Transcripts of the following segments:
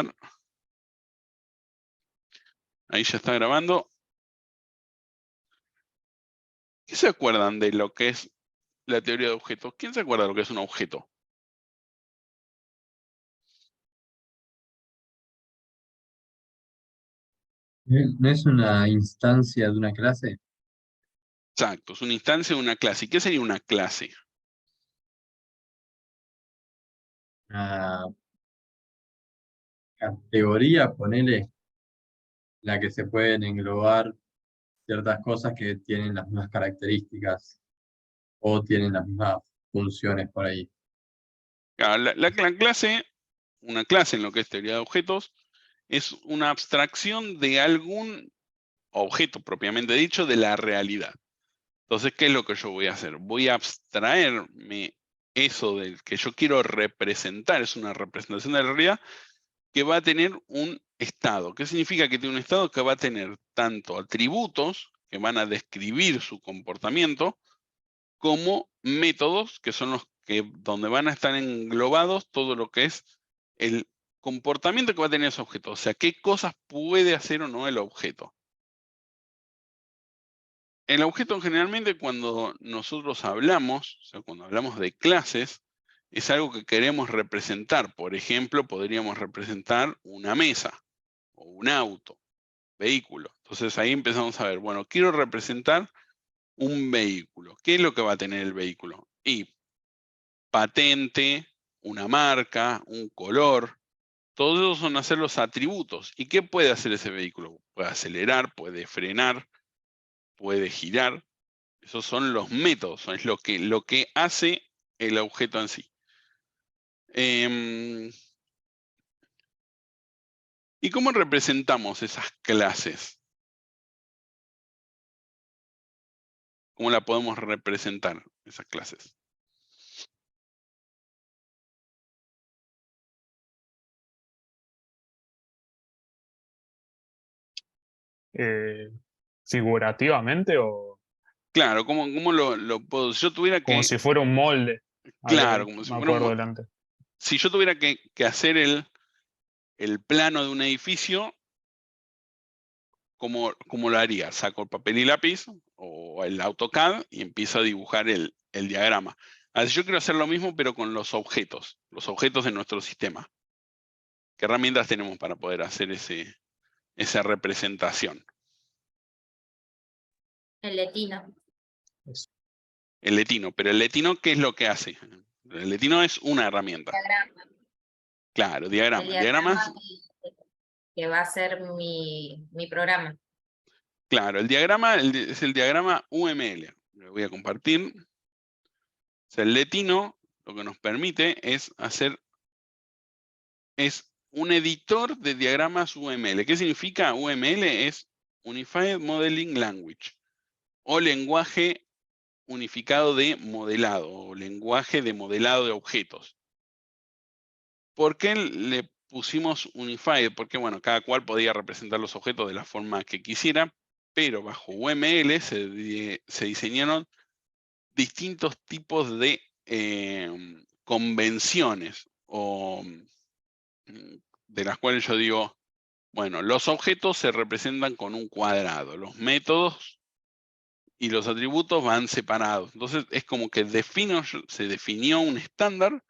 grabar. Ahí ya está grabando. ¿Qué se acuerdan de lo que es la teoría de objetos? ¿Quién se acuerda de lo que es un objeto? ¿No es una instancia de una clase? Exacto, es una instancia de una clase. ¿Y qué sería una clase? Una categoría, ponele, la que se pueden englobar ciertas cosas que tienen las mismas características o tienen las mismas funciones por ahí. La clase, una clase en lo que es teoría de objetos, es una abstracción de algún objeto propiamente dicho de la realidad. Entonces, ¿qué es lo que yo voy a hacer? Voy a abstraerme eso del que yo quiero representar, es una representación de la realidad, que va a tener un estado. ¿Qué significa que tiene un estado? Que va a tener tanto atributos que van a describir su comportamiento, como métodos, que son los que donde van a estar englobados todo lo que es el comportamiento que va a tener ese objeto. O sea, qué cosas puede hacer o no el objeto. El objeto generalmente cuando nosotros hablamos, o sea, cuando hablamos de clases, es algo que queremos representar. Por ejemplo, podríamos representar una mesa o un auto, vehículo. Entonces ahí empezamos a ver, bueno, quiero representar un vehículo. ¿Qué es lo que va a tener el vehículo? Y patente, una marca, un color. Todos esos son hacer los atributos. ¿Y qué puede hacer ese vehículo? Puede acelerar, puede frenar, puede girar. Esos son los métodos, es lo que hace el objeto en sí. ¿Y cómo representamos esas clases? ¿Cómo la podemos representar, esas clases? Figurativamente o Claro, ¿cómo lo puedo? Si yo tuviera como que, si fuera un molde. Ahora claro, que como si me fuera acuerdo delante. si yo tuviera que hacer el plano de un edificio, ¿cómo lo haría? Saco el papel y lápiz o el AutoCAD y empiezo a dibujar el diagrama. Así yo quiero hacer lo mismo, pero con los objetos de nuestro sistema. ¿Qué herramientas tenemos para poder hacer esa representación? El letino. El letino, pero el letino, ¿qué es lo que hace? El letino es una herramienta. Diagrama. Claro, diagrama. El diagrama que va a ser mi programa. Claro, el diagrama es el diagrama UML. Lo voy a compartir. O sea, el letino lo que nos permite es un editor de diagramas UML. ¿Qué significa UML? Es Unified Modeling Language, o lenguaje unificado de modelado, o lenguaje de modelado de objetos. ¿Por qué le pusimos Unified? Porque, bueno, cada cual podía representar los objetos de la forma que quisiera, pero bajo UML se diseñaron distintos tipos de convenciones, o de las cuales yo digo, bueno, los objetos se representan con un cuadrado, los métodos y los atributos van separados. Entonces es como que se definió un estándar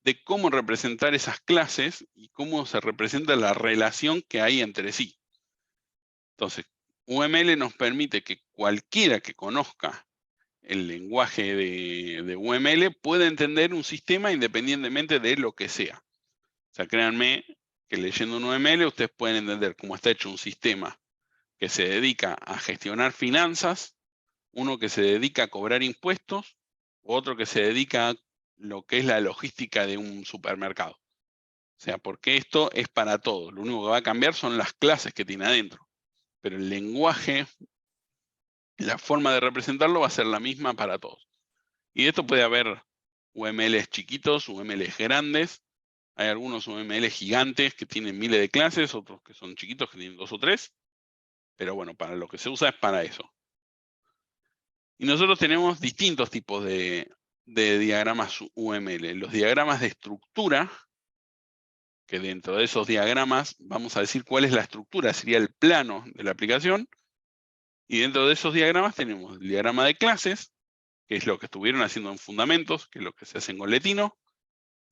de cómo representar esas clases y cómo se representa la relación que hay entre sí. Entonces, UML nos permite que cualquiera que conozca el lenguaje de UML pueda entender un sistema independientemente de lo que sea. O sea, créanme que leyendo un UML ustedes pueden entender cómo está hecho un sistema que se dedica a gestionar finanzas, uno que se dedica a cobrar impuestos, otro que se dedica a lo que es la logística de un supermercado. O sea, porque esto es para todos. Lo único que va a cambiar son las clases que tiene adentro. Pero el lenguaje, la forma de representarlo va a ser la misma para todos. Y de esto puede haber UMLs chiquitos, UMLs grandes. Hay algunos UML gigantes que tienen miles de clases, otros que son chiquitos que tienen 2 o 3. Pero bueno, para lo que se usa es para eso. Y nosotros tenemos distintos tipos de diagramas UML. Los diagramas de estructura, que dentro de esos diagramas vamos a decir cuál es la estructura, sería el plano de la aplicación. Y dentro de esos diagramas tenemos el diagrama de clases, que es lo que estuvieron haciendo en fundamentos, que es lo que se hace con Letino,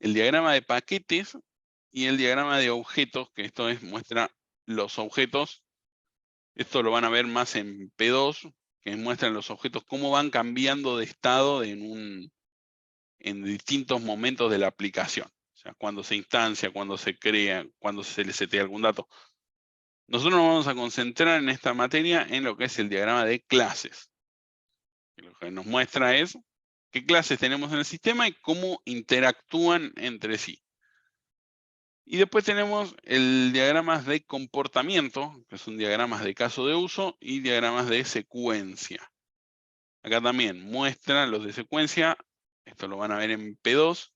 el diagrama de paquetes y el diagrama de objetos, que esto muestra los objetos. Esto lo van a ver más en P2, que muestran los objetos cómo van cambiando de estado en distintos momentos de la aplicación. O sea, cuando se instancia, cuando se crea, cuando se le setea algún dato. Nosotros nos vamos a concentrar en esta materia en lo que es el diagrama de clases. Lo que nos muestra es qué clases tenemos en el sistema y cómo interactúan entre sí. Y después tenemos el diagramas de comportamiento, que son diagramas de caso de uso, y diagramas de secuencia. Acá también muestra los de secuencia, esto lo van a ver en P2,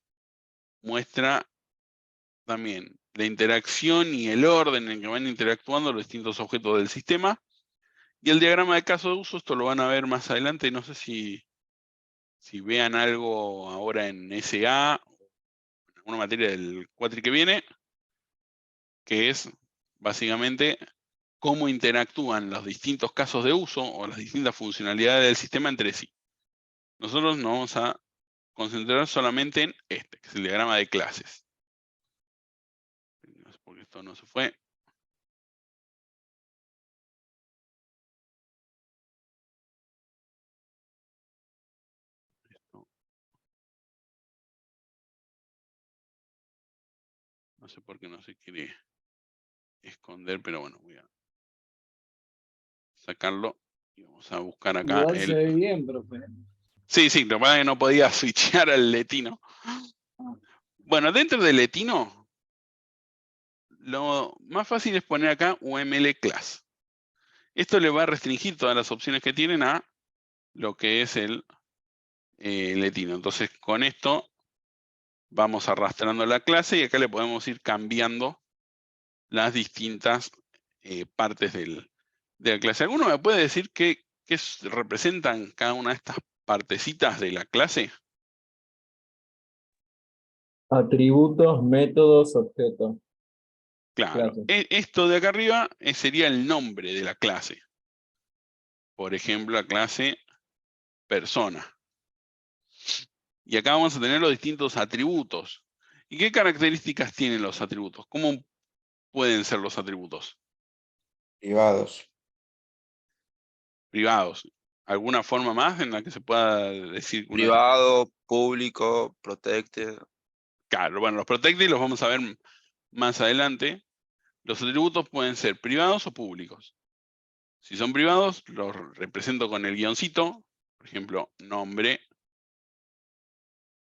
muestra también la interacción y el orden en que van interactuando los distintos objetos del sistema. Y el diagrama de caso de uso, esto lo van a ver más adelante, no sé si vean algo ahora en SA, en alguna materia del cuatri que viene, que es básicamente cómo interactúan los distintos casos de uso o las distintas funcionalidades del sistema entre sí. Nosotros nos vamos a concentrar solamente en este, que es el diagrama de clases. No sé por qué esto no se fue. No sé por qué no se quiere esconder, pero bueno, voy a sacarlo y vamos a buscar acá. Igual se ve bien, profe. Sí, lo que pasa es que no podía switchear al Letino. Bueno, dentro del Letino, lo más fácil es poner acá UML class. Esto le va a restringir todas las opciones que tienen a lo que es el Letino. Entonces, con esto vamos arrastrando la clase y acá le podemos ir cambiando las distintas partes de la clase. ¿Alguno me puede decir qué representan cada una de estas partecitas de la clase? Atributos, métodos, objetos. Claro, Clase. esto de acá arriba sería el nombre de la clase. Por ejemplo, la clase persona. Y acá vamos a tener los distintos atributos. ¿Y qué características tienen los atributos? ¿Cómo pueden ser los atributos? Privados. Privados. ¿Alguna forma más en la que se pueda decir? Privado, público, protected. Claro, bueno, los protected los vamos a ver más adelante. Los atributos pueden ser privados o públicos. Si son privados, los represento con el guioncito. Por ejemplo, nombre.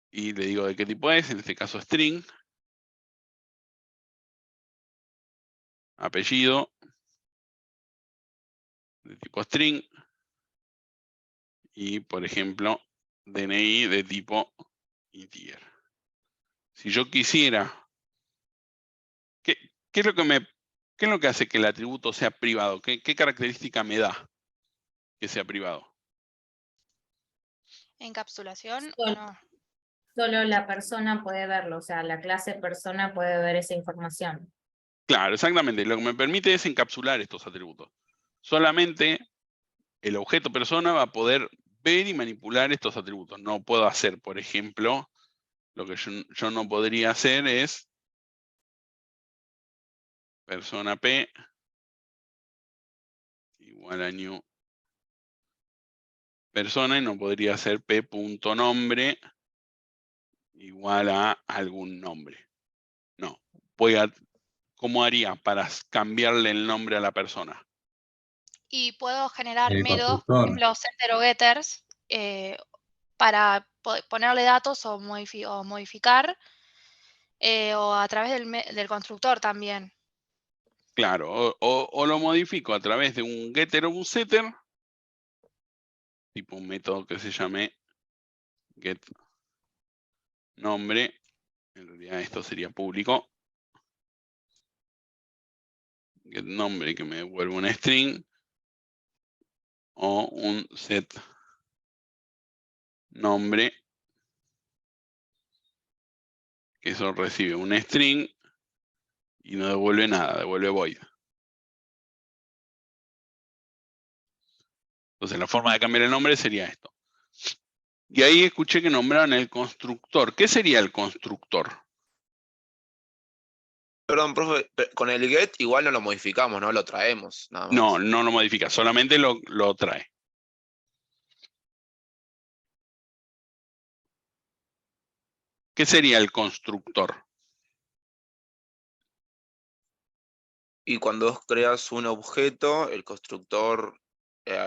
Y le digo de qué tipo es, en este caso string. Apellido. De tipo string. Y, por ejemplo, DNI de tipo integer. Si yo quisiera... ¿Qué es lo que hace que el atributo sea privado? ¿Qué característica me da que sea privado? ¿Encapsulación o no? Solo la persona puede verlo, o sea, la clase persona puede ver esa información. Claro, exactamente. Lo que me permite es encapsular estos atributos. Solamente el objeto persona va a poder ver y manipular estos atributos. No puedo hacer, por ejemplo, lo que yo no podría hacer es persona P igual a new persona y no podría hacer P.nombre igual a algún nombre. No. ¿Cómo haría para cambiarle el nombre a la persona? Y puedo generar El métodos, por constructor. ejemplo, setter o getters, para ponerle datos o modificar, o a través del constructor también. Claro, o lo modifico a través de un getter o un setter, tipo un método que se llame get nombre, en realidad esto sería público, get nombre que me devuelve un string, o un set nombre, que eso recibe un string Y no devuelve nada, devuelve void. Entonces la forma de cambiar el nombre sería esto. Y ahí escuché que nombraron el constructor. ¿Qué sería el constructor? Perdón, profe, con el get igual no lo modificamos, no lo traemos, nada más. No, no lo modifica, solamente lo trae. ¿Qué sería el constructor? Y cuando vos creas un objeto, el constructor,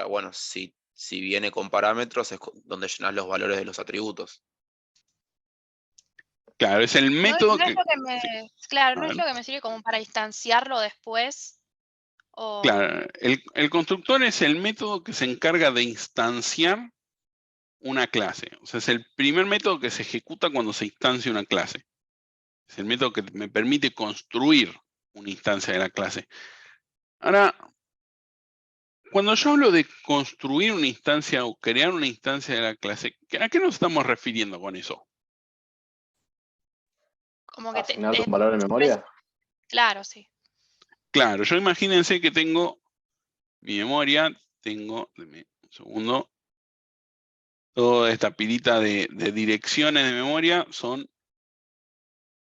bueno, si viene con parámetros, es donde llenas los valores de los atributos. Claro, es el No es, método no es que... lo que me, sí, claro, a no es ver. lo que me sirve como para instanciarlo después. O, Claro, el constructor es el método que se encarga de instanciar una clase. O sea, es el primer método que se ejecuta cuando se instancia una clase. Es el método que me permite construir una instancia de la clase. Ahora, cuando yo hablo de construir una instancia o crear una instancia de la clase, ¿a qué nos estamos refiriendo con eso? como que ¿Asignarle un valor en memoria? Claro, sí. Claro, yo imagínense que tengo mi memoria, tengo, deme un segundo, toda esta pilita de direcciones de memoria son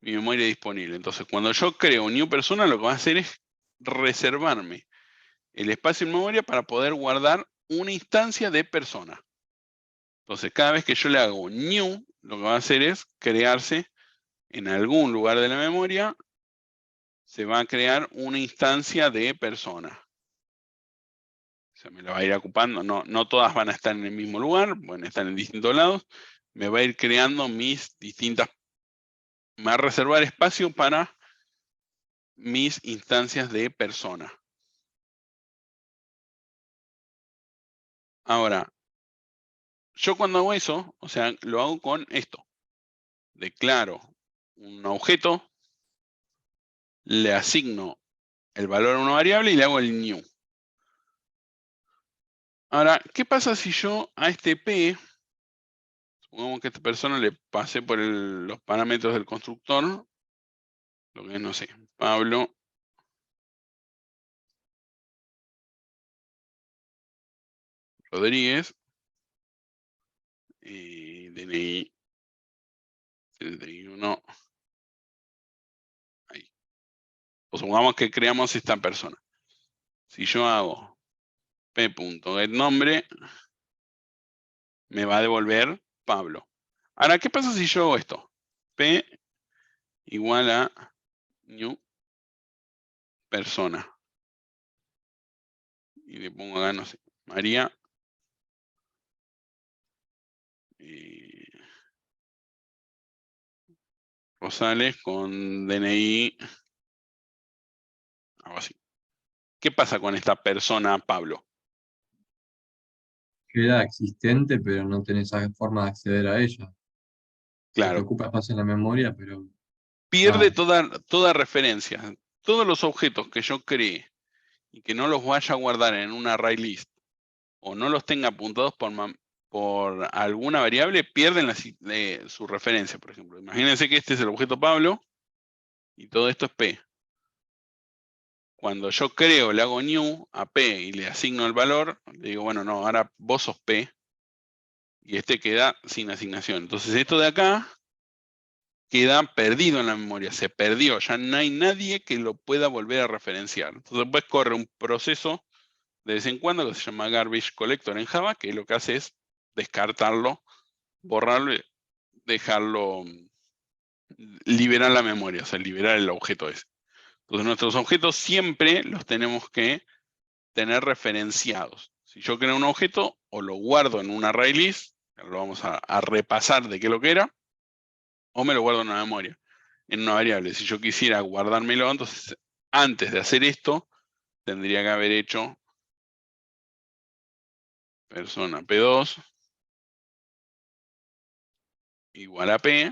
mi memoria disponible. Entonces, cuando yo creo un new persona, lo que va a hacer es reservarme el espacio en memoria para poder guardar una instancia de persona. Entonces, cada vez que yo le hago new, lo que va a hacer es crearse en algún lugar de la memoria, se va a crear una instancia de persona. Se me la va a ir ocupando, no todas van a estar en el mismo lugar, van a estar en distintos lados. Me va a ir creando mis distintas, me va a reservar espacio para mis instancias de persona. Ahora, yo cuando hago eso, o sea, lo hago con esto. Declaro un objeto, le asigno el valor a una variable y le hago el new. Ahora, ¿qué pasa si yo a este P, supongamos que a esta persona le pasé por los parámetros del constructor, lo que es, no sé, Pablo Rodríguez, DNI 71, ahí. O supongamos que creamos esta persona. Si yo hago p.getNombre, me va a devolver Pablo. Ahora, ¿qué pasa si yo hago esto? P igual a new persona. Y le pongo acá, no sé, María. Rosales con DNI. Algo así. ¿Qué pasa con esta persona, Pablo? Queda existente, pero no tenés forma de acceder a ella. Se te Claro, ocupa espacio en la memoria, pero pierde toda referencia. Todos los objetos que yo cree y que no los vaya a guardar en un array list o no los tenga apuntados por alguna variable, pierden su referencia, por ejemplo. Imagínense que este es el objeto Pablo y todo esto es P. Cuando yo creo, le hago new a P y le asigno el valor, le digo, bueno, no, ahora vos sos P y este queda sin asignación. Entonces esto de acá queda perdido en la memoria, se perdió, ya no hay nadie que lo pueda volver a referenciar. Entonces después corre un proceso de vez en cuando que se llama garbage collector en Java, que lo que hace es descartarlo, borrarlo y dejarlo, liberar la memoria, o sea, liberar el objeto ese. Entonces nuestros objetos siempre los tenemos que tener referenciados. Si yo creo un objeto, o lo guardo en un array list, lo vamos a repasar de qué lo que era, o me lo guardo en una memoria, en una variable. Si yo quisiera guardármelo, entonces antes de hacer esto, tendría que haber hecho persona P2 igual a P,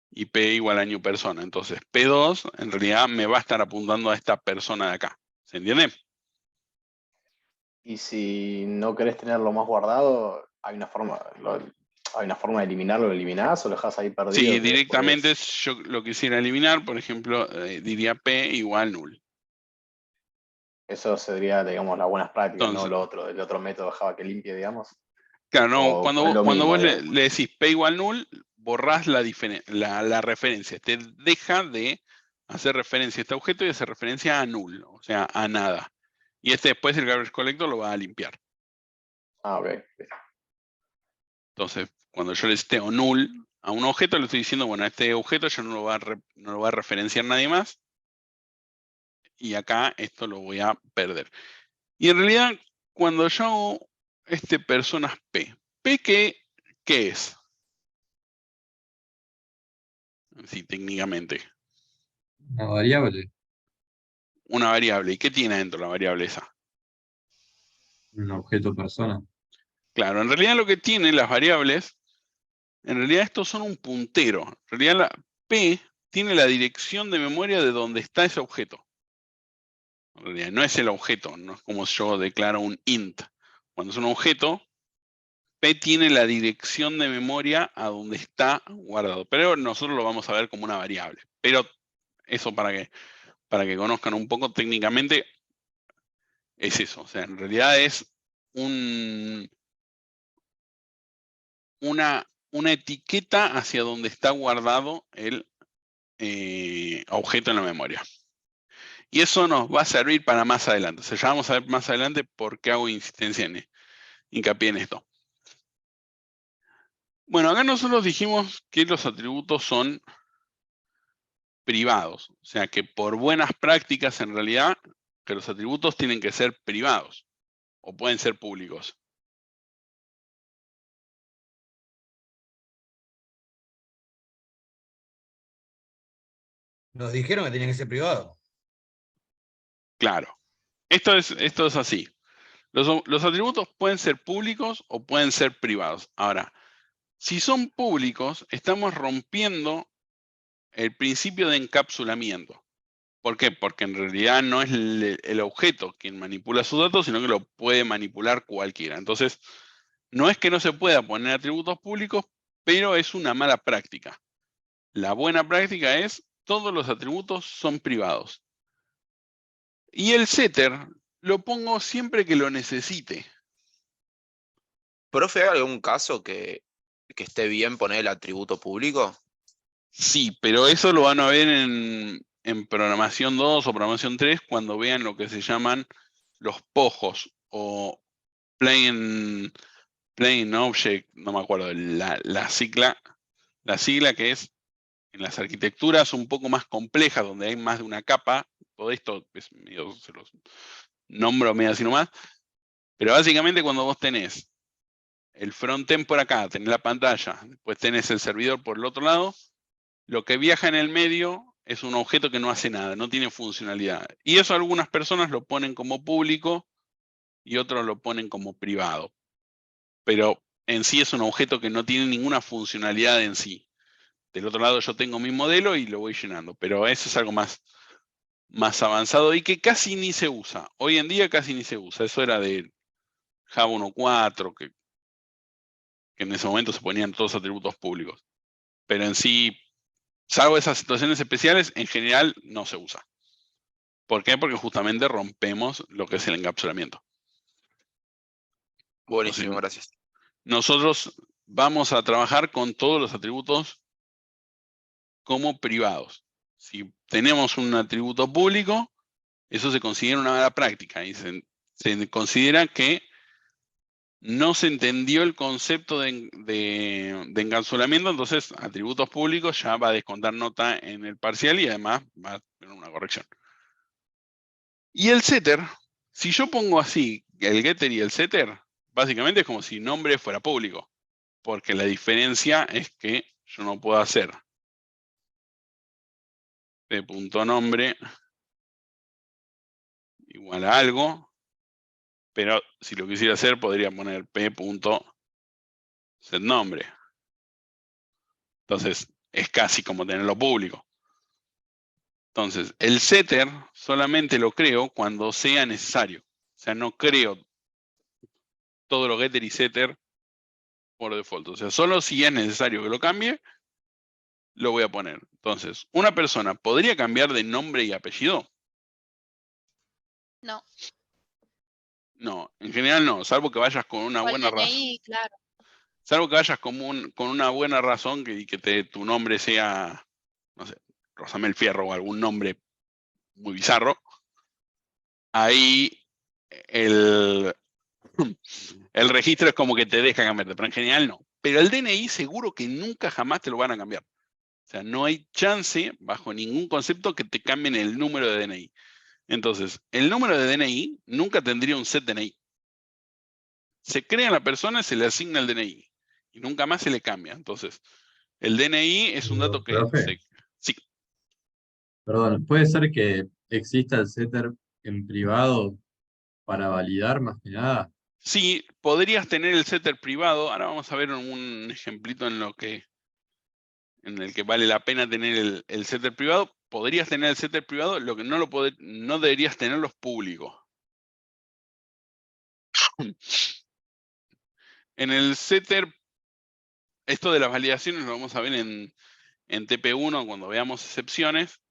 y P igual a new persona. Entonces P2 en realidad me va a estar apuntando a esta persona de acá. ¿Se entiende? Y si no querés tenerlo más guardado, hay una forma, ¿hay una forma de eliminarlo? ¿Lo eliminás o lo dejás ahí perdido? Sí, que directamente después- yo lo quisiera eliminar, por ejemplo, diría P igual null. Eso sería, digamos, las buenas prácticas, Entonces, no lo otro, el otro método Java que limpie, digamos. claro, no, O cuando, es lo cuando mismo, vos digamos. le decís P igual null, borrás la referencia. Te deja de hacer referencia a este objeto y hacer referencia a null, o sea, a nada. Y después el garbage collector lo va a limpiar. Ah, ok. Entonces, cuando yo le esteo null a un objeto, le estoy diciendo, bueno, este objeto ya no lo va a referenciar nadie más. Y acá esto lo voy a perder. Y en realidad, cuando yo hago personas P, ¿P qué es? Sí, técnicamente. Una variable, Una variable. ¿Y qué tiene dentro la variable esa? un objeto persona. Claro, en realidad lo que tienen las variables, en realidad estos son un puntero. En realidad la P tiene la dirección de memoria de donde está ese objeto. En realidad no es el objeto, no es como yo declaro un int. Cuando es un objeto, P tiene la dirección de memoria a donde está guardado. Pero nosotros lo vamos a ver como una variable. Pero eso para que conozcan un poco técnicamente, es eso. O sea, en realidad es una etiqueta hacia donde está guardado el objeto en la memoria. Y eso nos va a servir para más adelante. O sea, ya vamos a ver más adelante por qué hago hincapié en esto. Bueno, acá nosotros dijimos que los atributos son privados. O sea, que por buenas prácticas, en realidad, que los atributos tienen que ser privados. O pueden ser públicos. Nos dijeron que tenían que ser privados. Claro. Esto es así. Los atributos pueden ser públicos o pueden ser privados. Ahora, si son públicos, estamos rompiendo el principio de encapsulamiento. ¿Por qué? Porque en realidad no es el objeto quien manipula sus datos, sino que lo puede manipular cualquiera. Entonces, no es que no se pueda poner atributos públicos, pero es una mala práctica. La buena práctica es todos los atributos son privados. Y el setter lo pongo siempre que lo necesite. Profe, ¿hay algún caso que esté bien poner el atributo público? Sí, pero eso lo van a ver en programación 2 o programación 3 cuando vean lo que se llaman los pojos o plain object, no me acuerdo la sigla que es en las arquitecturas un poco más complejas, donde hay más de una capa. Todo esto es medio, se los nombro medio así nomás, pero básicamente cuando vos tenés el frontend por acá, tenés la pantalla, después tenés el servidor por el otro lado, lo que viaja en el medio es un objeto que no hace nada, no tiene funcionalidad. Y eso algunas personas lo ponen como público y otros lo ponen como privado. Pero en sí es un objeto que no tiene ninguna funcionalidad en sí. Del otro lado yo tengo mi modelo y lo voy llenando, pero eso es algo más avanzado y que casi ni se usa. Hoy en día casi ni se usa. Eso era de Java 1.4, que en ese momento se ponían todos atributos públicos. Pero en sí, salvo esas situaciones especiales, en general no se usa. ¿Por qué? Porque justamente rompemos lo que es el encapsulamiento. Buenísimo, Entonces, gracias. nosotros vamos a trabajar con todos los atributos como privados. Si tenemos un atributo público, eso se considera una mala práctica y se considera que no se entendió el concepto de encapsulamiento, entonces atributos públicos ya va a descontar nota en el parcial y además va a tener una corrección. Y el setter, si yo pongo así el getter y el setter, básicamente es como si nombre fuera público, porque la diferencia es que yo no puedo hacer p.nombre igual a algo, pero si lo quisiera hacer podría poner p.setNombre. Entonces es casi como tenerlo público. Entonces el setter solamente lo creo cuando sea necesario. O sea, no creo todo lo getter y setter por default. O sea, solo si es necesario que lo cambie, lo voy a poner. Entonces, ¿una persona podría cambiar de nombre y apellido? No. No, en general no, salvo que vayas con una O el buena razón. DNI, claro. Salvo que vayas con una buena razón que tu nombre sea, no sé, Rosamel Fierro o algún nombre muy bizarro. Ahí el registro es como que te deja cambiarte, pero en general no. Pero el DNI seguro que nunca jamás te lo van a cambiar. O sea, no hay chance, bajo ningún concepto, que te cambien el número de DNI. Entonces, el número de DNI nunca tendría un set DNI. Se crea la persona y se le asigna el DNI. Y nunca más se le cambia. Entonces, el DNI es un dato que Profe, sí. perdón, ¿puede ser que exista el setter en privado para validar más que nada? Sí, podrías tener el setter privado. Ahora vamos a ver un ejemplito en el que vale la pena tener el setter privado. Podrías tener el setter privado, lo que no deberías tener los públicos. En el setter, esto de las validaciones lo vamos a ver en TP1 cuando veamos excepciones.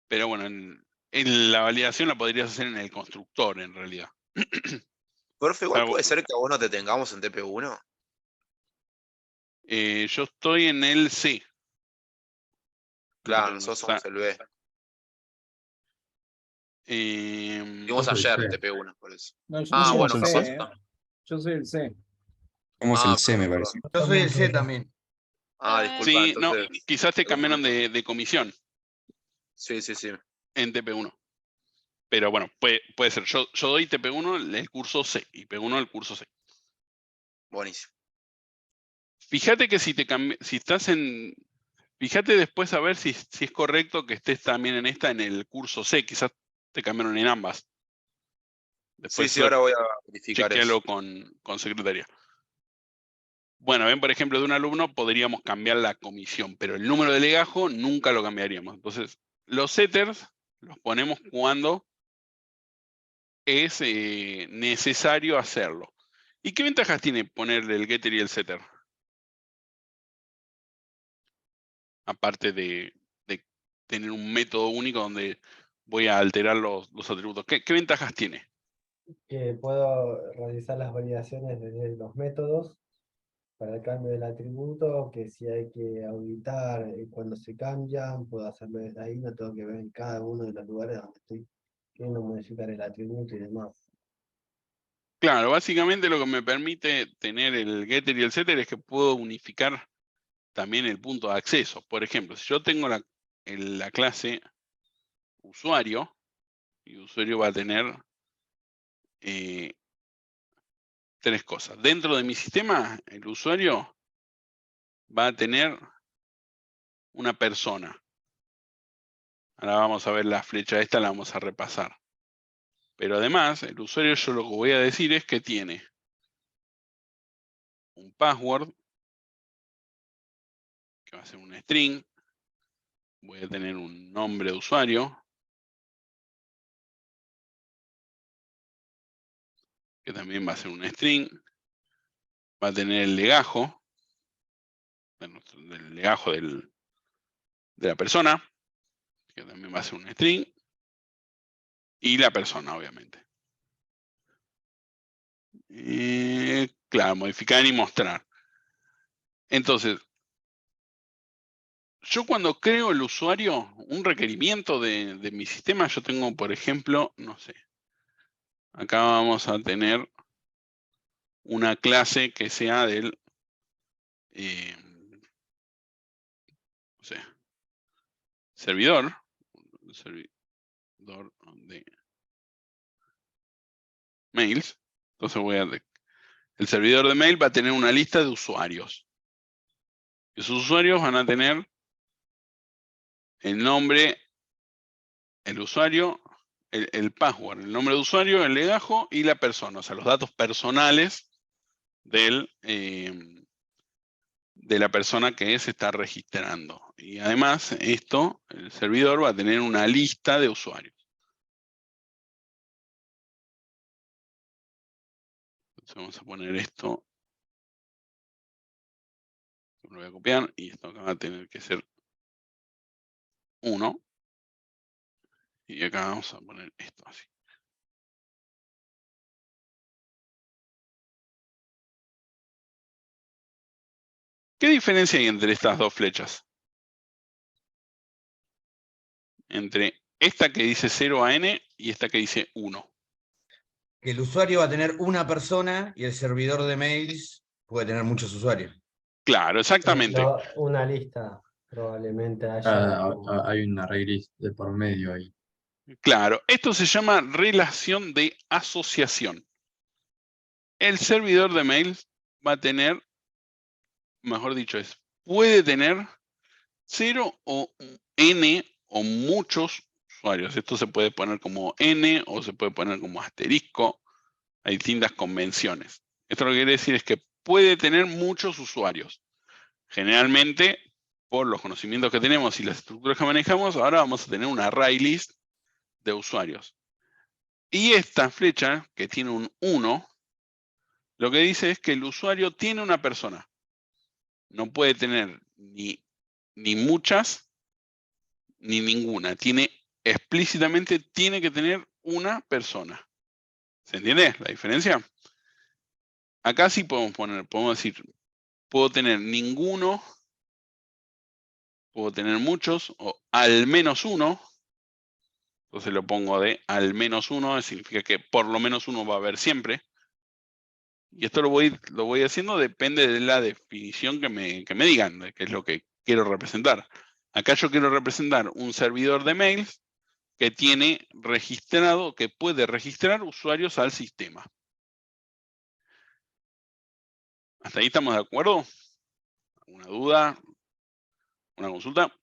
Pero bueno, en la validación la podrías hacer en el constructor, en realidad. Profe, igual Salvo- puede ser que a vos no te tengamos en TP1. yo estoy en el C. Claro, Pero no nosotros está- somos el B. Vimos Sos el ayer C. TP1, por eso. No, yo Ah, soy somos bueno, el el capaz C. C, ¿eh? también. Yo soy el C. Somos el C, me perdón, parece. perdón. Yo soy el C también. Ah, disculpa, Sí, no, entonces. quizás te algún cambiaron momento- de comisión Sí, sí, sí. en TP1. Pero bueno, puede ser. Yo doy TP1 el curso C y P1 el curso C. Buenísimo. Fíjate que si estás en. Fíjate después a ver si es correcto que estés también en el curso C. Quizás te cambiaron en ambas. Sí, Después sí, ahora voy a verificar chequealo eso. con secretaría. Bueno, ven, por ejemplo, de un alumno podríamos cambiar la comisión, pero el número de legajo nunca lo cambiaríamos. Entonces, los setters los ponemos cuando es necesario hacerlo. ¿Y qué ventajas tiene ponerle el getter y el setter? Aparte de tener un método único donde voy a alterar los atributos. ¿Qué ventajas tiene? Que puedo realizar las validaciones desde los métodos para el cambio del atributo, que si hay que auditar cuando se cambian, puedo hacerlo desde ahí, no tengo que ver en cada uno de los lugares donde estoy queriendo modificar el atributo y demás. Claro, básicamente lo que me permite tener el getter y el setter es que puedo unificar también el punto de acceso. Por ejemplo, si yo tengo la clase usuario, y usuario va a tener tres cosas. Dentro de mi sistema, el usuario va a tener una persona. Ahora vamos a ver la flecha esta, la vamos a repasar. Pero además, el usuario, yo lo que voy a decir es que tiene un password, que va a ser un string. Voy a tener un nombre de usuario, que también va a ser un string. Va a tener el legajo, del legajo de la persona, que también va a ser un string. Y la persona, obviamente. Claro, modificar y mostrar. Entonces, yo cuando creo el usuario, un requerimiento de mi sistema, yo tengo, por ejemplo, no sé. Acá vamos a tener una clase que sea del, no sé, servidor de mails. Entonces el servidor de mail va a tener una lista de usuarios. Esos usuarios van a tener el nombre, el usuario, el password, el nombre de usuario, el legajo y la persona, o sea, los datos personales de la persona que se está registrando. Y además, el servidor va a tener una lista de usuarios. Entonces vamos a poner esto Lo voy a copiar y esto acá va a tener que ser 1. Y acá vamos a poner esto así. ¿Qué diferencia hay entre estas dos flechas? Entre esta que dice 0 a n y esta que dice 1. Que el usuario va a tener una persona y el servidor de mails puede tener muchos usuarios. Claro, exactamente. Una lista probablemente haya. Hay un array list de por medio ahí. Claro, esto se llama relación de asociación. El servidor de mails va a tener, mejor dicho, puede tener 0 o n o muchos usuarios. Esto se puede poner como n o se puede poner como asterisco. Hay distintas convenciones. Esto lo que quiere decir es que puede tener muchos usuarios. Generalmente, por los conocimientos que tenemos y las estructuras que manejamos, ahora vamos a tener un array list de usuarios. Y esta flecha, que tiene un 1, lo que dice es que el usuario tiene una persona. No puede tener ni muchas, ni ninguna. Explícitamente tiene que tener una persona. ¿Se entiende la diferencia? Acá sí podemos decir, puedo tener ninguno, puedo tener muchos, o al menos uno. Entonces lo pongo de al menos uno, significa que por lo menos uno va a haber siempre. Y esto lo voy haciendo, depende de la definición que me digan, de qué es lo que quiero representar. Acá yo quiero representar un servidor de mails que tiene registrado, que puede registrar usuarios al sistema. ¿Hasta ahí estamos de acuerdo? ¿Alguna duda? ¿Una consulta?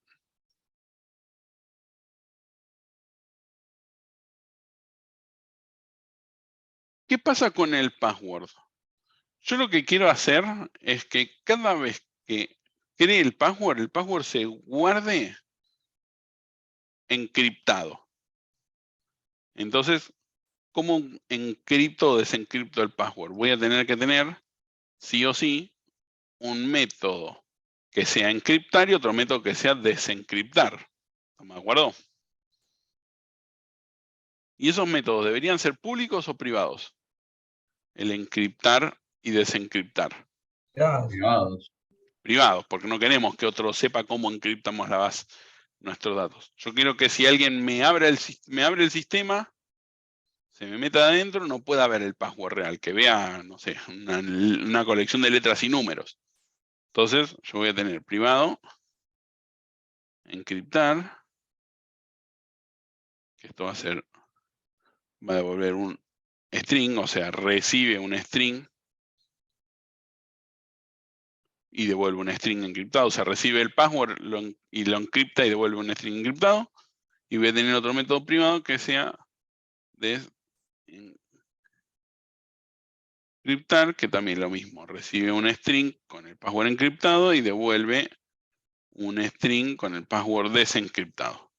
¿Qué pasa con el password? Yo lo que quiero hacer es que cada vez que cree el password se guarde encriptado. Entonces, ¿cómo encripto o desencripto el password? Voy a tener que tener, sí o sí, un método que sea encriptar y otro método que sea desencriptar. ¿Estamos de acuerdo? ¿Y esos métodos deberían ser públicos o privados? El encriptar y desencriptar. Privados. Privados, porque no queremos que otro sepa cómo encriptamos nuestros datos. Yo quiero que si alguien me abre el sistema, se me meta adentro, no pueda ver el password real, que vea, no sé, una colección de letras y números. Entonces, yo voy a tener privado, encriptar, que esto va a devolver un string, o sea, recibe un string y devuelve un string encriptado, o sea, recibe el password y lo encripta y devuelve un string encriptado. Y voy a tener otro método privado que sea desencriptar, que también lo mismo, recibe un string con el password encriptado y devuelve un string con el password desencriptado.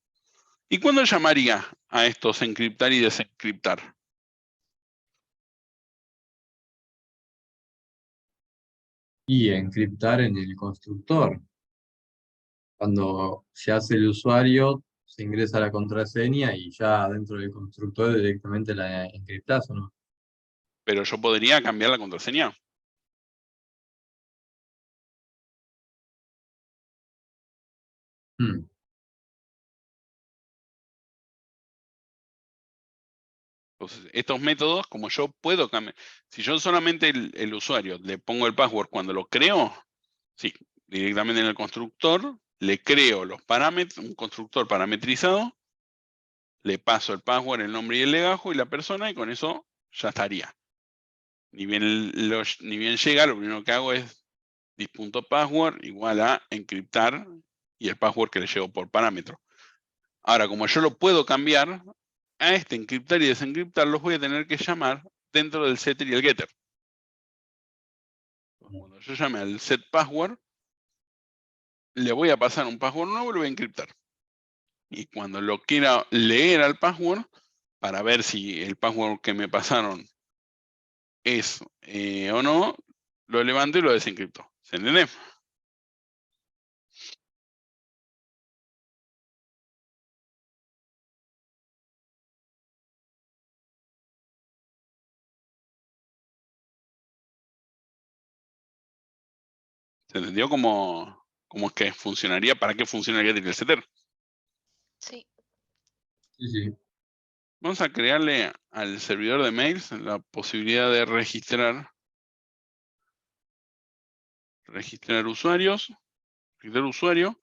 ¿Y cuándo llamaría a estos encriptar y desencriptar? Y encriptar en el constructor. Cuando se hace el usuario, se ingresa la contraseña y ya dentro del constructor directamente la encriptás, ¿o no? Pero yo podría cambiar la contraseña. Entonces, estos métodos, como yo puedo cambiar, si yo solamente el usuario le pongo el password cuando lo creo, sí, directamente en el constructor, le creo los parámetros, un constructor parametrizado, le paso el password, el nombre y el legajo y la persona, y con eso ya estaría. Ni bien llega, lo primero que hago es dis.password igual a encriptar y el password que le llevo por parámetro. Ahora, como yo lo puedo cambiar, a este encriptar y desencriptar los voy a tener que llamar dentro del setter y el getter. Cuando yo llame al set password, le voy a pasar un password nuevo y lo voy a encriptar. Y cuando lo quiera leer al password, para ver si el password que me pasaron es o no, lo levanto y lo desencripto. ¿Se entiende? ¿Se entendió cómo es que funcionaría? ¿Para qué funcionaría el setter? Sí. Sí, sí. Vamos a crearle al servidor de mails la posibilidad de registrar usuarios. Registrar usuario.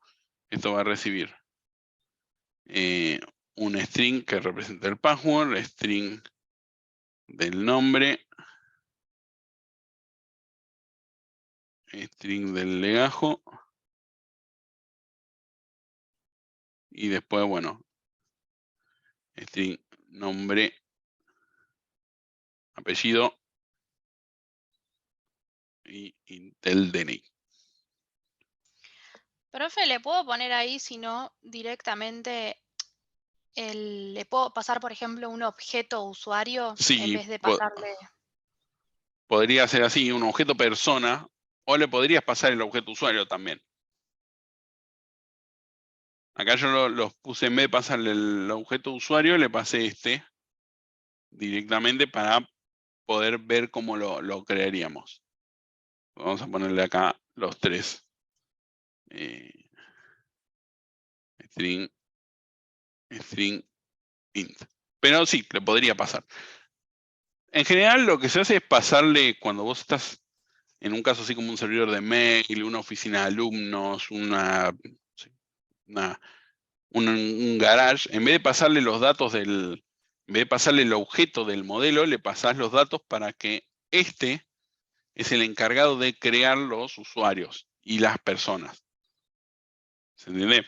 Esto va a recibir un string que representa el password, string del nombre, string del legajo, y después, bueno, string nombre, apellido y el DNI. Profe, ¿le puedo poner ahí, si no, directamente, le puedo pasar, por ejemplo, un objeto usuario en Sí, vez de pasarle... podría ser así, un objeto persona, o le podrías pasar el objeto usuario también. Acá yo los puse, en vez de pasarle el objeto usuario, le pasé este directamente para poder ver cómo lo crearíamos. Vamos a ponerle acá los tres. String int. Pero sí, le podría pasar. En general, lo que se hace es pasarle, cuando vos estás en un caso así como un servidor de mail, una oficina de alumnos, un garage, en vez de pasarle los datos en vez de pasarle el objeto del modelo, le pasás los datos para que este es el encargado de crear los usuarios y las personas. ¿Se entiende?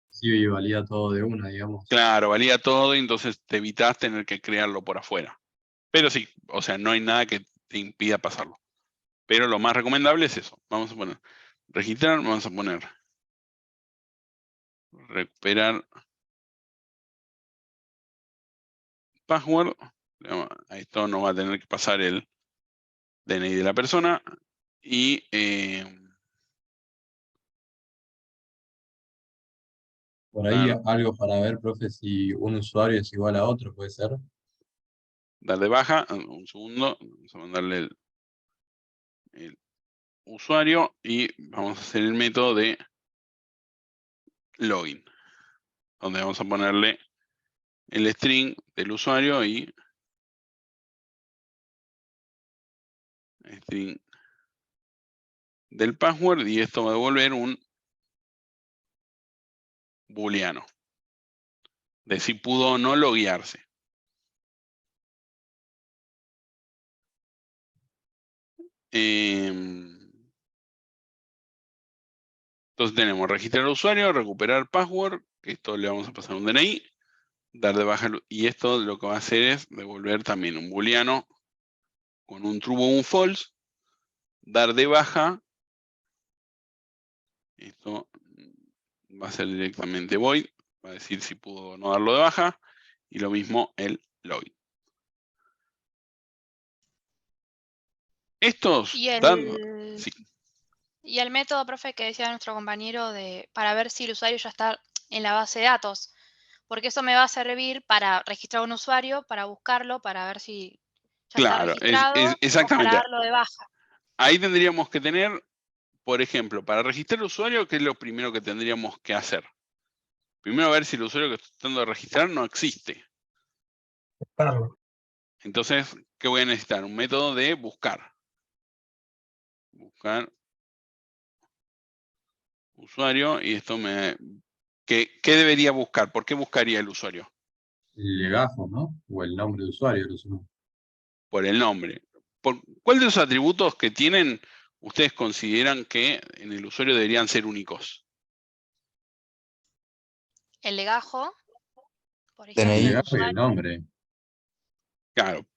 Sí, y valida todo de una, digamos. Claro, valía todo y entonces te evitas tener que crearlo por afuera. Pero sí, o sea, no hay nada que te impida pasarlo. Pero lo más recomendable es eso. Vamos a poner registrar, vamos a poner recuperar password. A esto nos va a tener que pasar el DNI de la persona. Y Por ahí dar algo para ver, profe, si un usuario es igual a otro, puede ser. de baja. Un segundo. Vamos a mandarle el usuario y vamos a hacer el método de login, donde vamos a ponerle el string del usuario y string del password, y esto va a devolver un booleano de si pudo o no loguearse. Entonces tenemos registrar usuario, recuperar password, que esto le vamos a pasar un DNI, dar de baja, y esto lo que va a hacer es devolver también un booleano con un true o un false, dar de baja, esto va a ser directamente void, va a decir si pudo o no darlo de baja, y lo mismo el login. Estos Y dan... Sí. Y el método, profe, que decía nuestro compañero, para ver si el usuario ya está en la base de datos, porque eso me va a servir para registrar un usuario, para buscarlo, para ver si ya está Claro, registrado, o para exactamente. darlo de baja. Ahí tendríamos que tener, por ejemplo, para registrar el usuario, ¿qué es lo primero que tendríamos que hacer? Primero ver si el usuario que estoy tratando de registrar no existe. Buscarlo. Entonces, ¿qué voy a necesitar? Un método de buscar. Buscar usuario, y esto ¿Qué debería buscar? ¿Por qué buscaría el usuario? El legajo, ¿no? O el nombre de usuario, lo sumo. Por el nombre. ¿Cuál de los atributos que tienen ustedes consideran que en el usuario deberían ser únicos? El legajo, por El ejemplo, DNI. el legajo y el usuario. nombre. Claro.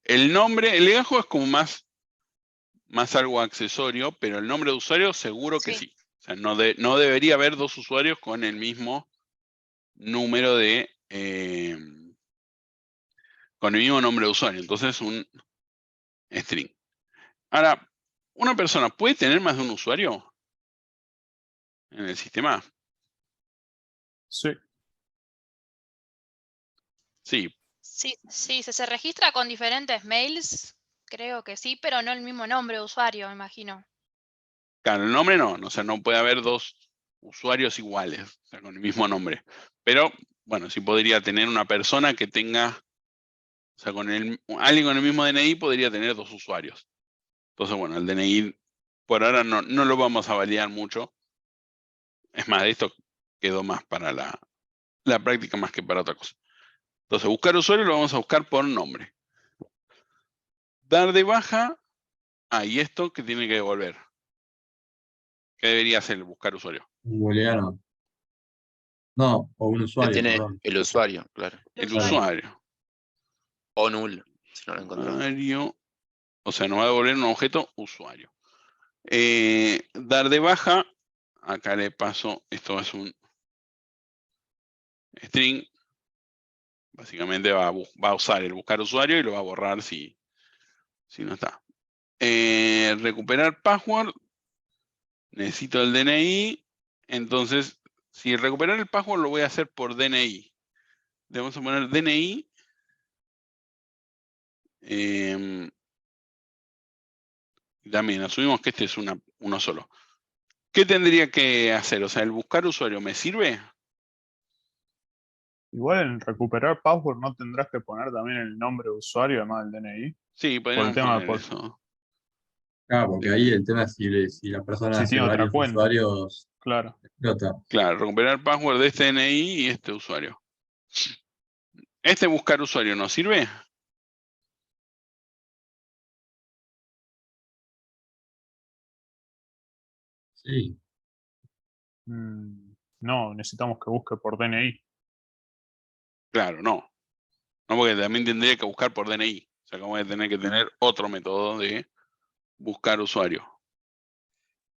El nombre, el legajo es como más algo accesorio, pero el nombre de usuario seguro que sí. O sea, no debería haber dos usuarios con el mismo número de... con el mismo nombre de usuario. Entonces, un string. Ahora, ¿una persona puede tener más de un usuario en el sistema? Sí. Sí. Sí, sí, si se registra con diferentes mails, creo que sí, pero no el mismo nombre de usuario, me imagino. Claro, el nombre no, o sea, no puede haber dos usuarios iguales, o sea, con el mismo nombre. Pero, bueno, sí podría tener una persona que tenga, o sea, alguien con el mismo DNI podría tener dos usuarios. Entonces, bueno, el DNI por ahora no lo vamos a validar mucho. Es más, esto quedó más para la práctica más que para otra cosa. Entonces, buscar usuario lo vamos a buscar por nombre. Dar de baja, y esto que tiene que devolver. ¿Qué debería hacer el buscar usuario? Un booleano. No, o un Que usuario, tiene perdón. el usuario, claro. El usuario. usuario. O null, si no lo encontramos. Usuario, o sea, nos va a devolver un objeto usuario. Dar de baja, acá le paso, esto es un string. Básicamente va a usar el buscar usuario y lo va a borrar si no está. Recuperar password. Necesito el DNI. Entonces, si recuperar el password lo voy a hacer por DNI. Le vamos a poner DNI. También asumimos que este es uno solo. ¿Qué tendría que hacer? O sea, el buscar usuario, ¿me sirve? Igual en recuperar password no tendrás que poner también el nombre de usuario además del DNI. Sí, podríamos tema poner eso. Claro, porque ahí el tema es si la persona Si hace tiene otra varios cuenta. usuarios, Claro. explota. Claro, recuperar password de este DNI y este usuario. ¿Este buscar usuario nos sirve? Sí. No, necesitamos que busque por DNI. Claro, no. No, porque también tendría que buscar por DNI. O sea, que voy a tener que tener otro método de buscar usuario.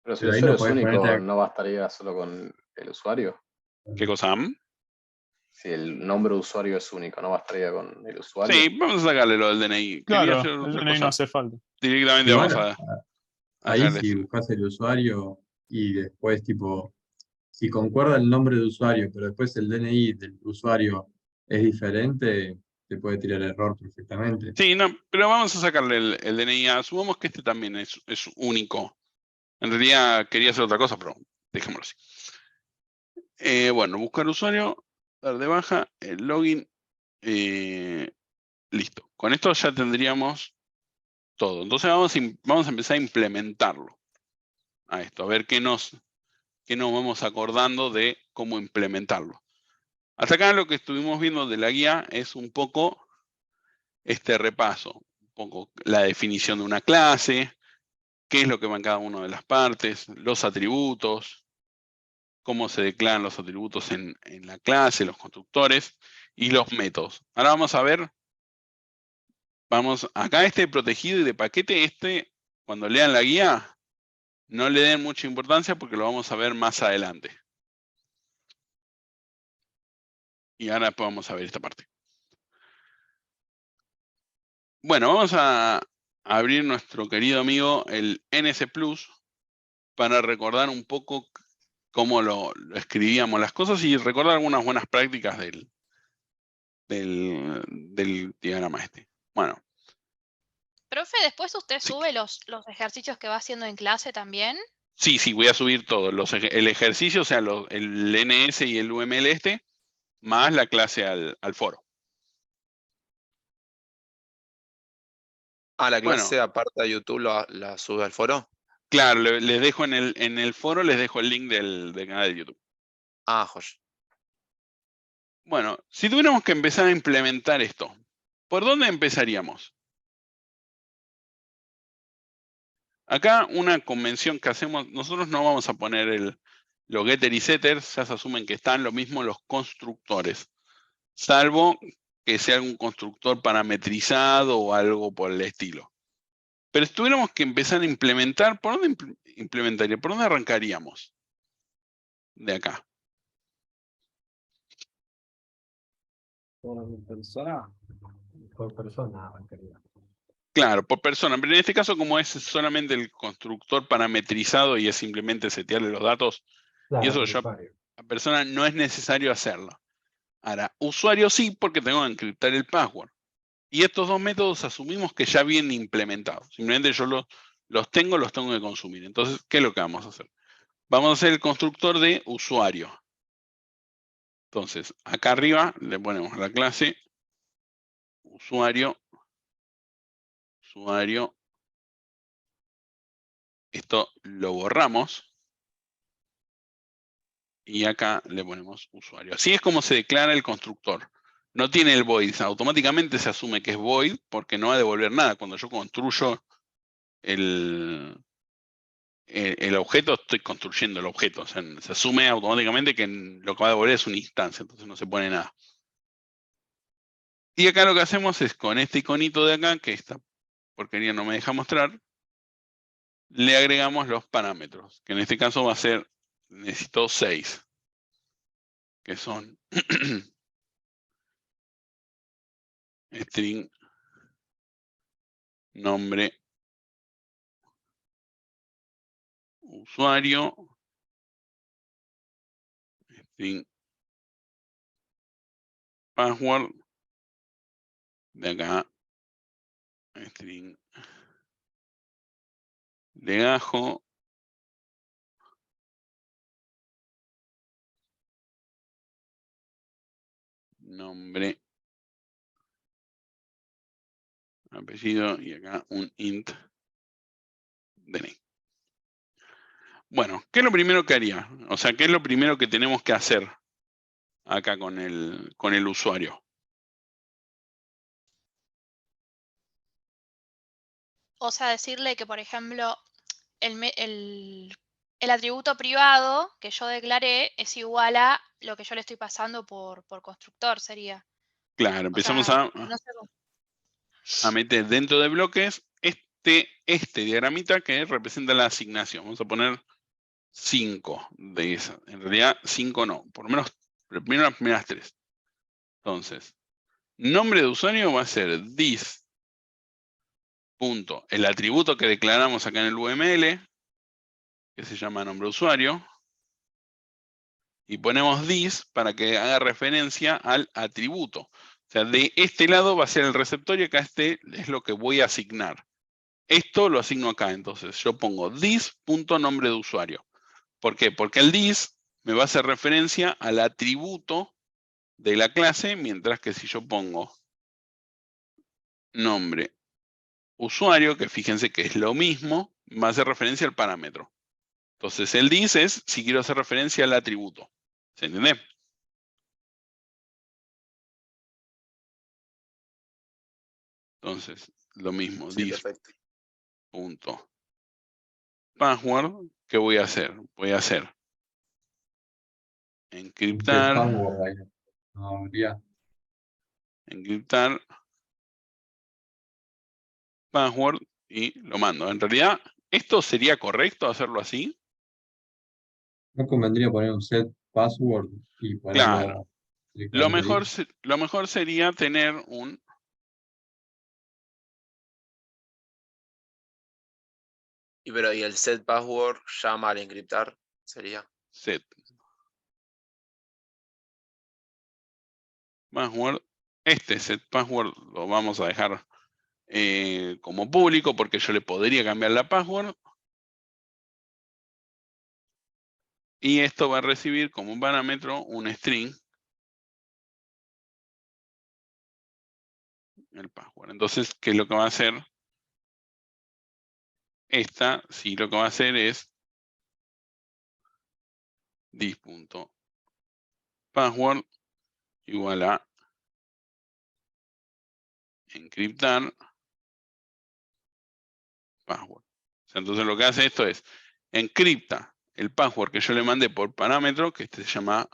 Pero si el Pero ahí usuario no es podés único, ponerte. ¿no bastaría solo con el usuario? ¿Qué cosa? Si el nombre de usuario es único, ¿no bastaría con el usuario? Sí, vamos a sacarle lo del DNI. Quería Claro, hacer el otra DNI cosa. no hace falta. Directamente Igual, vamos a ahí sacarle si eso. buscas el usuario y después tipo, si concuerda el nombre de usuario, pero después el DNI del usuario es diferente, te puede tirar error perfectamente. Sí, no, pero vamos a sacarle el DNI. Asumamos que este también es único. En realidad quería hacer otra cosa, pero dejémoslo así. Bueno, buscar usuario, dar de baja, el login. Listo. Con esto ya tendríamos todo. Entonces vamos a empezar a implementarlo a esto, a ver qué nos vamos acordando de cómo implementarlo. Hasta acá lo que estuvimos viendo de la guía es un poco este repaso, un poco la definición de una clase, qué es lo que va en cada una de las partes, los atributos, cómo se declaran los atributos en la clase, los constructores y los métodos. Ahora vamos a ver, acá este protegido y de paquete, cuando lean la guía, no le den mucha importancia porque lo vamos a ver más adelante. Y ahora vamos a ver esta parte. Bueno, vamos a abrir nuestro querido amigo el NC Plus para recordar un poco cómo lo escribíamos las cosas y recordar algunas buenas prácticas del diagrama este. Bueno. Profe, después usted Sí. sube los ejercicios que va haciendo en clase también. Sí, voy a subir todo. El ejercicio, o sea, el NS y el UML más la clase al foro. La Bueno. clase aparte de YouTube la sube al foro. Claro, les dejo en el foro, les dejo el link del canal de YouTube. Joya. Bueno, si tuviéramos que empezar a implementar esto, ¿por dónde empezaríamos? Acá una convención que hacemos, nosotros no vamos a poner los getter y setters, ya se asumen que están lo mismo los constructores, salvo que sea algún constructor parametrizado o algo por el estilo. Pero si tuviéramos que empezar a implementar, ¿por dónde implementaría? ¿Por dónde arrancaríamos? De acá. Por persona. Por persona, arrancaría. Claro, por persona. Pero en este caso, como es solamente el constructor parametrizado y es simplemente setearle los datos, Claro, y eso por yo usuario. a persona no es necesario hacerlo. Ahora, usuario sí, porque tengo que encriptar el password. Y estos dos métodos asumimos que ya vienen implementados. Simplemente yo los tengo que consumir. Entonces, ¿qué es lo que vamos a hacer? Vamos a hacer el constructor de usuario. Entonces, acá arriba le ponemos la clase usuario. Esto lo borramos. Y acá le ponemos usuario. Así es como se declara el constructor. No tiene el void. Automáticamente se asume que es void porque no va a devolver nada. Cuando yo construyo el objeto, estoy construyendo el objeto. O sea, se asume automáticamente que lo que va a devolver es una instancia. Entonces no se pone nada. Y acá lo que hacemos es con este iconito de acá, que esta porquería no me deja mostrar, le agregamos los parámetros. Que en este caso va a ser, necesito 6. Que son string, nombre, usuario, string, password, de acá, string, legajo, nombre, apellido y acá un int DNI. Bueno, ¿qué es lo primero que haría? O sea, ¿qué es lo primero que tenemos que hacer acá con el usuario? O sea, decirle que, por ejemplo, el atributo privado que yo declaré es igual a lo que yo le estoy pasando por constructor, sería. Claro, O empezamos sea, no sé a meter dentro de bloques este diagramita que representa la asignación. Vamos a poner 5 de esas. En realidad 5 no, por lo menos primero las primeras 3. Entonces, nombre de usuario va a ser this. Punto. El atributo que declaramos acá en el UML, que se llama nombre de usuario. Y ponemos this para que haga referencia al atributo. O sea, de este lado va a ser el receptor y acá este es lo que voy a asignar. Esto lo asigno acá, entonces yo pongo this.nombre de usuario. ¿Por qué? Porque el this me va a hacer referencia al atributo de la clase, mientras que si yo pongo nombre usuario, que fíjense que es lo mismo, va a hacer referencia al parámetro. Entonces el this es si quiero hacer referencia al atributo. ¿Se entiende? Entonces, lo mismo, Sí, perfecto. this.password, ¿qué voy a hacer? Voy a hacer encriptar, Password ahí. No habría. encriptar password y lo mando. En realidad, ¿esto sería correcto hacerlo así? No convendría poner un set password y Claro. ponerlo Lo directamente ahí. mejor sería tener un ¿Y el set password llama al encriptar? Sería. set password. Este set password lo vamos a dejar como público porque yo le podría cambiar la password. Y esto va a recibir como un parámetro un string. El password. Entonces, ¿qué es lo que va a hacer? Esta, sí, lo que va a hacer es this.password igual a encriptar password. O sea, entonces lo que hace esto es encripta el password que yo le mandé por parámetro, que este se llama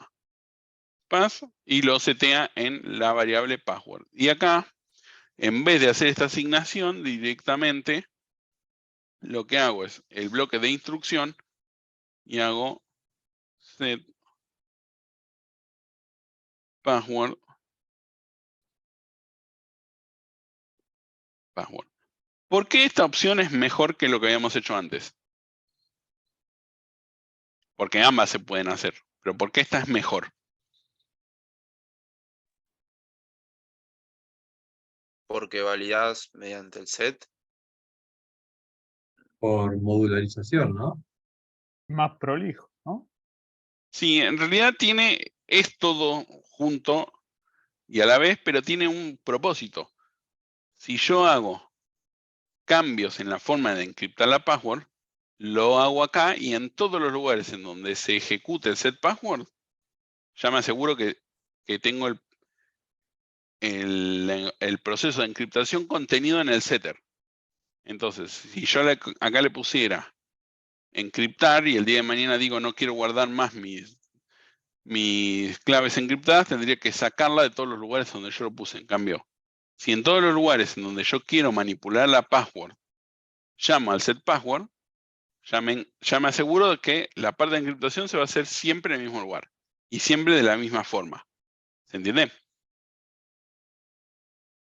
pass, y lo setea en la variable password. Y acá, en vez de hacer esta asignación directamente, lo que hago es el bloque de instrucción y hago set password. ¿Por qué esta opción es mejor que lo que habíamos hecho antes? Porque ambas se pueden hacer, pero ¿por qué esta es mejor? Porque validas mediante el set. por modularización, ¿no? Más prolijo, ¿no? Sí, en realidad es todo junto y a la vez, pero tiene un propósito. Si yo hago cambios en la forma de encriptar la password, lo hago acá y en todos los lugares en donde se ejecute el set password, ya me aseguro que tengo el proceso de encriptación contenido en el setter. Entonces, si yo acá le pusiera encriptar y el día de mañana digo no quiero guardar más mis claves encriptadas, tendría que sacarla de todos los lugares donde yo lo puse. En cambio, si en todos los lugares en donde yo quiero manipular la password, llamo al set password, ya me aseguro de que la parte de encriptación se va a hacer siempre en el mismo lugar y siempre de la misma forma. ¿Se entiende?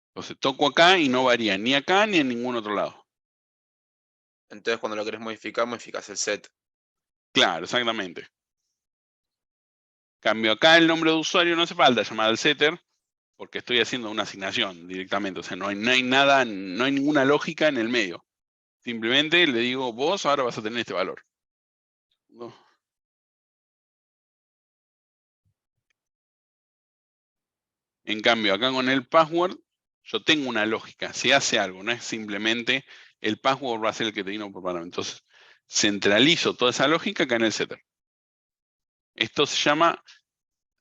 Entonces toco acá y no varía ni acá ni en ningún otro lado. Entonces cuando lo querés modificar, modificás el set. Claro, exactamente. Cambio acá el nombre de usuario, no hace falta llamar al setter, porque estoy haciendo una asignación directamente. O sea, no hay nada, no hay ninguna lógica en el medio. Simplemente le digo, vos ahora vas a tener este valor. ¿No? En cambio, acá con el password, yo tengo una lógica. Se hace algo, no es simplemente el password va a ser el que te vino por parámetro. Entonces, centralizo toda esa lógica acá en el setter. Esto se llama,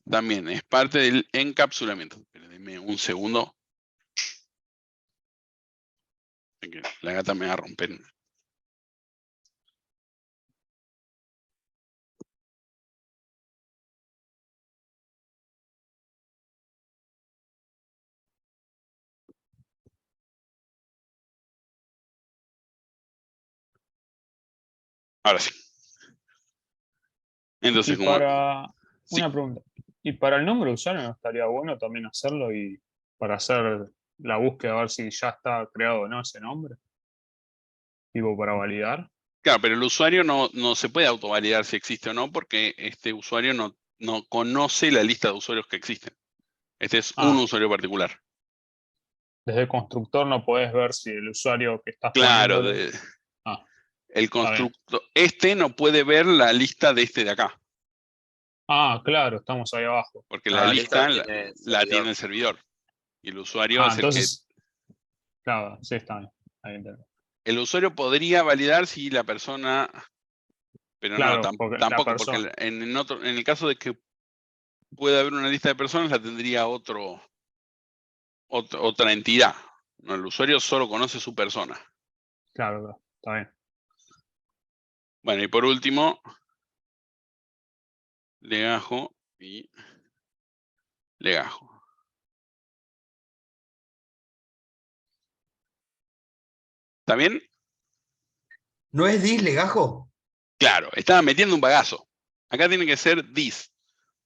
también, es parte del encapsulamiento. Espérenme un segundo. La gata me va a romper. Ahora sí. Entonces, Y como... para Sí. una pregunta, y para el nombre de usuario no estaría bueno también hacerlo y para hacer la búsqueda a ver si ya está creado o no ese nombre, tipo para validar. Claro, pero el usuario no se puede autovalidar si existe o no, porque este usuario no conoce la lista de usuarios que existen. Este es un usuario particular. Desde el constructor no podés ver si el usuario que estás Claro, poniéndole. el constructor, este no puede ver la lista de este de acá. Claro, estamos ahí abajo. Porque la lista la tiene el servidor. servidor. Y el usuario es entonces, claro, sí, está bien. Ahí entiendo. el usuario podría validar si la persona... Pero Claro, no, porque la tampoco, persona. porque en el caso de que pueda haber una lista de personas, la tendría otra entidad. No, el usuario solo conoce su persona. Claro, está bien. Bueno, y por último, legajo y legajo. ¿Está bien? ¿No es dis legajo? Claro, estaba metiendo un bagazo. Acá tiene que ser dis.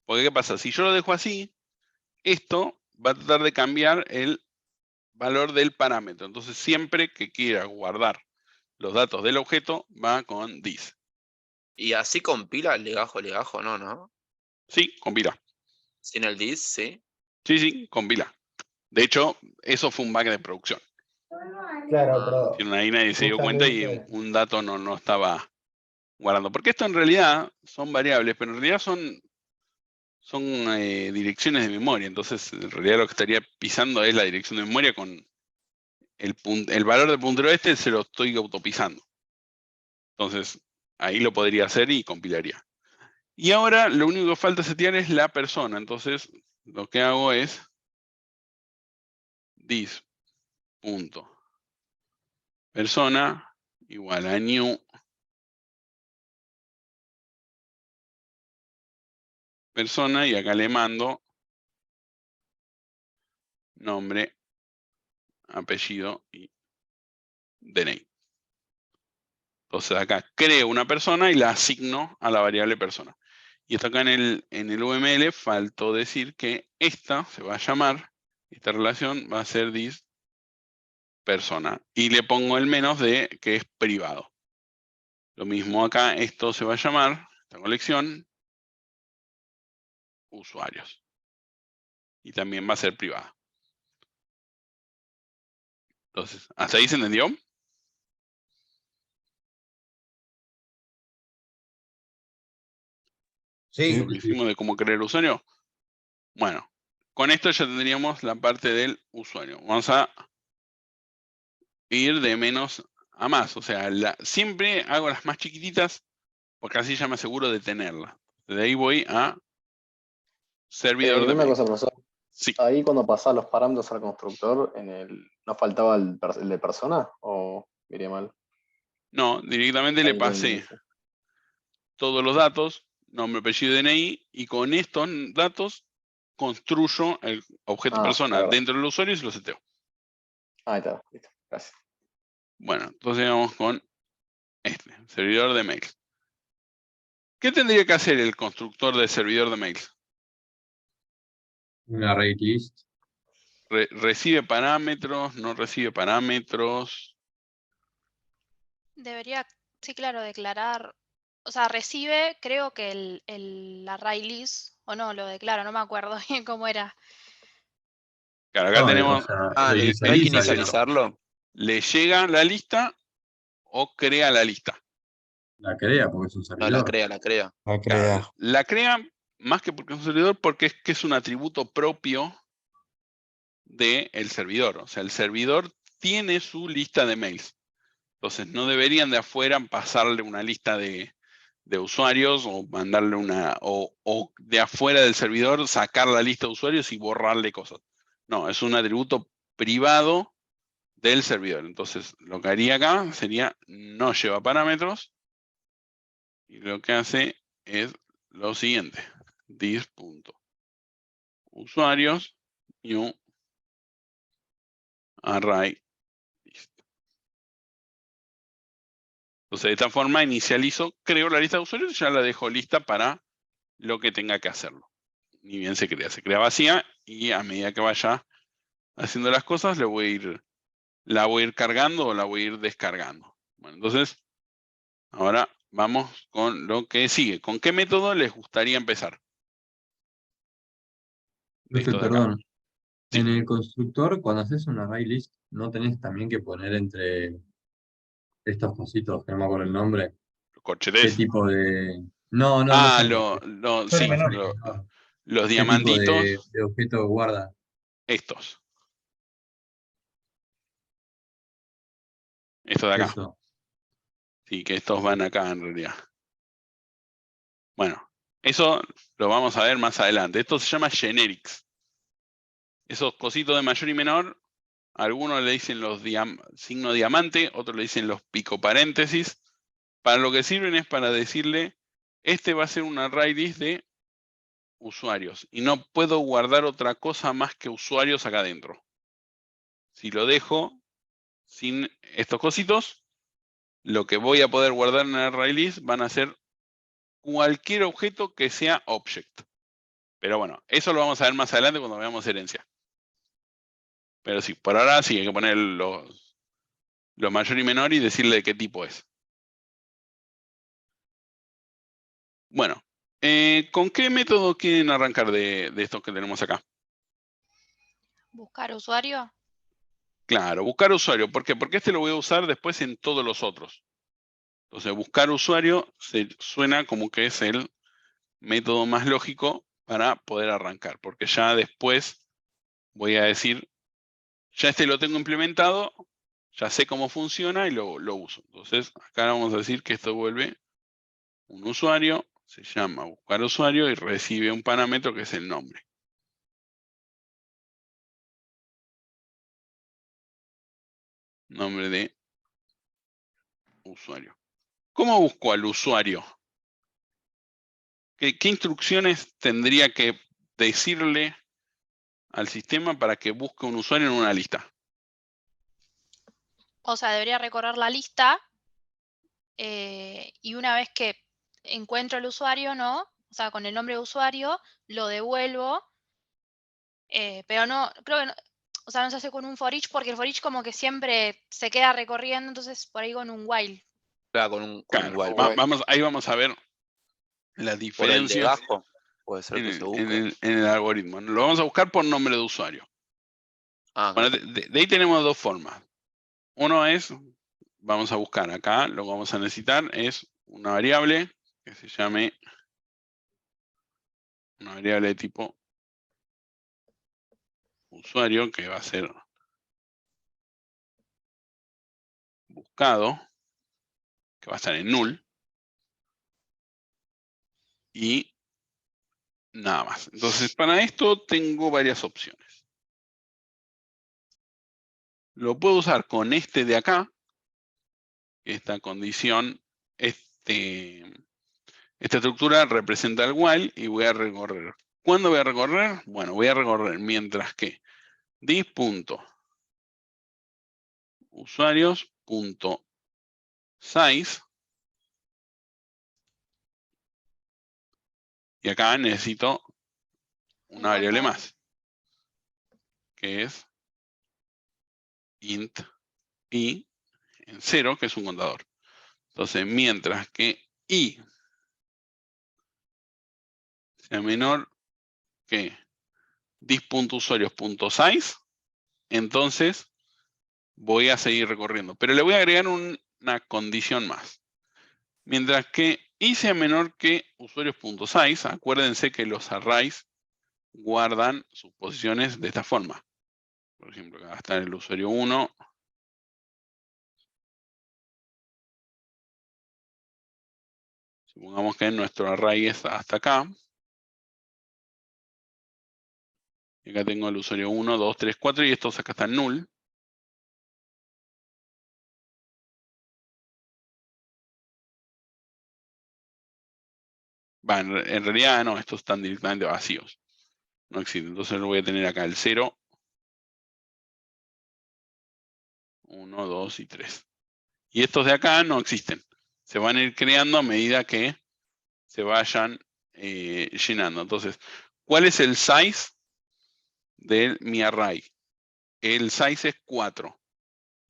Porque ¿qué pasa? Si yo lo dejo así, esto va a tratar de cambiar el valor del parámetro. Entonces, siempre que quiera guardar los datos del objeto, va con dis. ¿Y así compila legajo, no? Sí, compila. Sin el dis, sí. Sí, compila. De hecho, eso fue un bug de producción. Claro, pero Ahí nadie se dio cuenta y justamente, un dato no estaba guardando. Porque esto en realidad son variables, pero en realidad son direcciones de memoria. Entonces, en realidad lo que estaría pisando es la dirección de memoria con el valor del puntero este se lo estoy autopisando. Entonces, ahí lo podría hacer y compilaría. Y ahora lo único que falta setear es la persona. Entonces, lo que hago es dis.persona igual a new persona y acá le mando nombre, apellido y DNI. Entonces acá creo una persona y la asigno a la variable persona. Y esto acá en el UML faltó decir que esta se va a llamar, esta relación va a ser dis persona. Y le pongo el menos de que es privado. Lo mismo acá, esto se va a llamar, esta colección, usuarios. Y también va a ser privada. Entonces, ¿hasta ahí se entendió? Sí, Lo que hicimos de cómo crear el usuario. Bueno, con esto ya tendríamos la parte del usuario. Vamos a ir de menos a más. O sea, siempre hago las más chiquititas porque así ya me aseguro de tenerlas. De ahí voy a servidor de Una mail. cosa, profesor. Sí. Ahí cuando pasaba los parámetros al constructor, ¿no faltaba el de persona? ¿O miré mal? No, directamente le Ahí lo pasé inicio. todos los datos, nombre, apellido, DNI, y con estos datos construyo el objeto persona claro. dentro del usuario y se lo seteo. Ahí está, listo. Gracias. Bueno, entonces vamos con este, servidor de mails. ¿Qué tendría que hacer el constructor del servidor de mails? Un array list. ¿Recibe parámetros? ¿No recibe parámetros? Debería, sí, claro, declarar. O sea, recibe, creo que el array list, o no, lo declara, no me acuerdo bien cómo era. Claro, acá No, tenemos, o sea, ¿no lo hay que inicializa, digamos. inicializarlo? le llega la lista o crea la lista. La crea porque es un No, servidor. la crea, la crea. La Claro, crea. la crea más que porque es un servidor, porque es un atributo propio del servidor. O sea, el servidor tiene su lista de mails. Entonces, no deberían de afuera pasarle una lista de usuarios o mandarle o de afuera del servidor sacar la lista de usuarios y borrarle cosas. No, es un atributo privado del servidor. Entonces, lo que haría acá sería no lleva parámetros y lo que hace es lo siguiente. This.usuarios new array list. Entonces, de esta forma inicializo, creo la lista de usuarios y ya la dejo lista para lo que tenga que hacerlo. Ni bien se crea vacía y a medida que vaya haciendo las cosas, la voy a ir cargando o la voy a ir descargando. Bueno, entonces, ahora vamos con lo que sigue. ¿Con qué método les gustaría empezar? Profe, Esto de acá. perdón. Sí. En el constructor, cuando haces un array list, ¿no tenés también que poner entre estos cositos, que no me acuerdo el nombre? Los corchetes. ¿Qué tipo de...? No, Ah, son corchetes. sí, menores, los ¿Qué tipo diamantitos, de objeto guarda? estos. Estos de acá. Eso. Sí, que estos van acá en realidad. Bueno, eso lo vamos a ver más adelante. Esto se llama generics. Esos cositos de mayor y menor, algunos le dicen los signo diamante, otros le dicen los pico paréntesis. Para lo que sirven es para decirle, este va a ser un array list de usuarios. Y no puedo guardar otra cosa más que usuarios acá adentro. Si lo dejo sin estos cositos, lo que voy a poder guardar en el array list van a ser cualquier objeto que sea object. Pero bueno, eso lo vamos a ver más adelante cuando veamos herencia. Pero sí, por ahora sí hay que poner los mayor y menor y decirle de qué tipo es. Bueno, ¿con qué método quieren arrancar de estos que tenemos acá? Buscar usuario. Claro, buscar usuario. ¿Por qué? Porque este lo voy a usar después en todos los otros. Entonces, buscar usuario suena como que es el método más lógico para poder arrancar. Porque ya después voy a decir, ya este lo tengo implementado, ya sé cómo funciona y lo uso. Entonces, acá vamos a decir que esto vuelve un usuario, se llama buscar usuario y recibe un parámetro que es el nombre. Nombre de usuario. ¿Cómo busco al usuario? ¿Qué instrucciones tendría que decirle al sistema para que busque un usuario en una lista? O sea, debería recorrer la lista y una vez que encuentro el usuario, ¿no? O sea, con el nombre de usuario, lo devuelvo. Pero no, creo que no, o sea, no se hace con un for each porque el for each como que siempre se queda recorriendo, entonces por ahí con un while. Claro, con un Claro, while. ahí vamos a ver la Por el diferencia legajo puede ser que se en busque. el algoritmo. Lo vamos a buscar por nombre de usuario. Ah, Bueno, claro. de ahí tenemos dos formas. Uno es, vamos a buscar acá, lo que vamos a necesitar es una variable que se llame una variable de tipo usuario que va a ser buscado, que va a estar en null, y nada más. Entonces, para esto tengo varias opciones. Lo puedo usar con este de acá, esta condición, esta estructura representa el while y voy a recorrer. ¿Cuándo voy a recorrer? Bueno, voy a recorrer mientras que this.usuarios.size, y acá necesito una variable más, que es int i en 0, que es un contador. Entonces, mientras que i sea menor que this.usuarios.size, entonces voy a seguir recorriendo. Pero le voy a agregar una condición más. Mientras que i sea menor que usuarios.size, acuérdense que los arrays guardan sus posiciones de esta forma. Por ejemplo, acá está el usuario 1. Supongamos que nuestro array es hasta acá. Y acá tengo el usuario 1, 2, 3, 4 y estos acá están null. En realidad no, estos están directamente vacíos. No existen. Entonces lo voy a tener acá el 0, 1, 2 y 3. Y estos de acá no existen. Se van a ir creando a medida que se vayan llenando. Entonces, ¿cuál es el size de mi array? El size es 4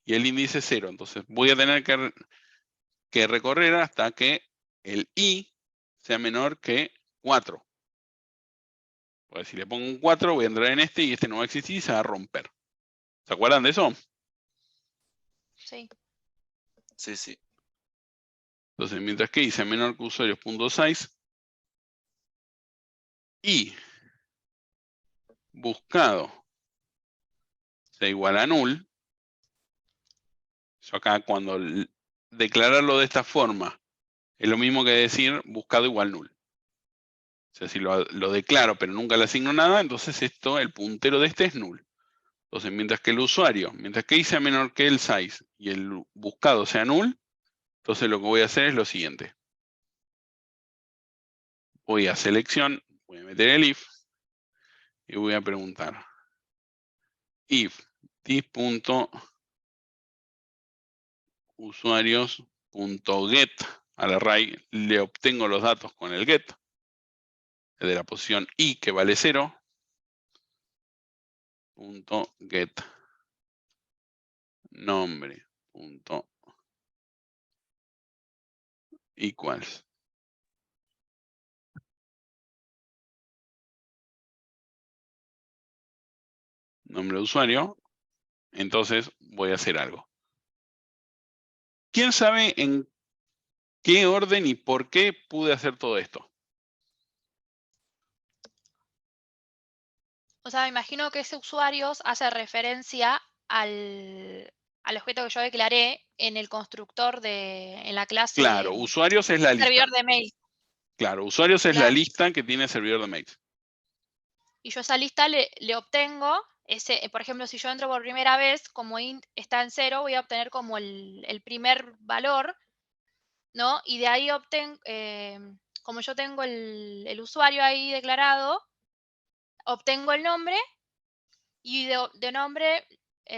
y el índice es 0. Entonces voy a tener que recorrer hasta que el i sea menor que 4. Pues si le pongo un 4 voy a entrar en este y este no va a existir y se va a romper. ¿Se acuerdan de eso? Sí. Sí, sí. Entonces, mientras que i sea menor que usuarios.size y buscado sea igual a null, yo acá cuando declararlo de esta forma es lo mismo que decir buscado igual null. O sea, si lo declaro pero nunca le asigno nada, entonces esto, el puntero de este es null. Entonces, mientras que el usuario, mientras que i sea menor que el size y el buscado sea null, entonces lo que voy a hacer es lo siguiente. Voy a selección, voy a meter el if y voy a preguntar if this.usuarios.get al array le obtengo los datos con el get, el de la posición i que vale 0, punto get nombre punto equals nombre de usuario. Entonces voy a hacer algo. ¿Quién sabe en qué orden y por qué pude hacer todo esto? O sea, me imagino que ese usuarios hace referencia al objeto que yo declaré en el constructor en la clase Claro, usuarios es la lista. servidor de mail. Claro, usuarios es la lista que tiene el servidor de mails. Y yo esa lista le obtengo, por ejemplo, si yo entro por primera vez, como int está en 0, voy a obtener como el primer valor, ¿no? Y de ahí obtengo, como yo tengo el usuario ahí declarado, obtengo el nombre y de nombre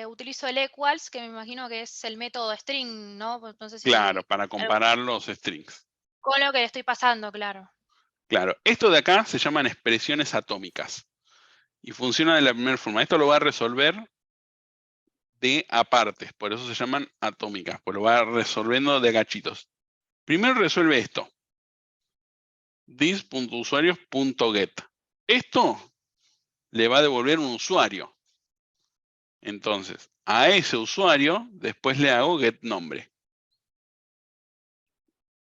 utilizo el equals, que me imagino que es el método string, ¿no? No sé si Claro, para comparar los strings. con lo que le estoy pasando, claro. Claro, esto de acá se llaman expresiones atómicas. Y funciona de la primera forma. Esto lo va a resolver de apartes, por eso se llaman atómicas, pues lo va resolviendo de gachitos. Primero resuelve esto. This.usuarios.get. Esto le va a devolver un usuario. Entonces, a ese usuario, después le hago get nombre.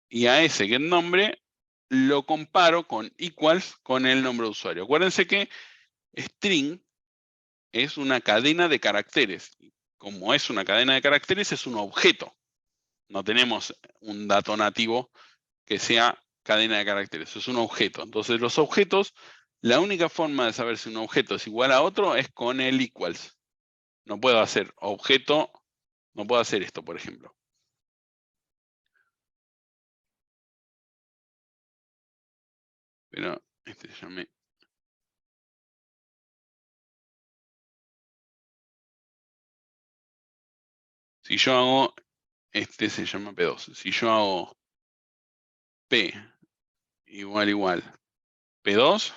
Y a ese get nombre lo comparo con equals con el nombre de usuario. Acuérdense que string es una cadena de caracteres. Como es una cadena de caracteres, es un objeto. No tenemos un dato nativo que sea cadena de caracteres, es un objeto. Entonces los objetos, la única forma de saber si un objeto es igual a otro es con el equals. No puedo hacer objeto, no puedo hacer esto, por ejemplo. Pero este ya me... Si yo hago, este se llama P2. Si yo hago P igual P2,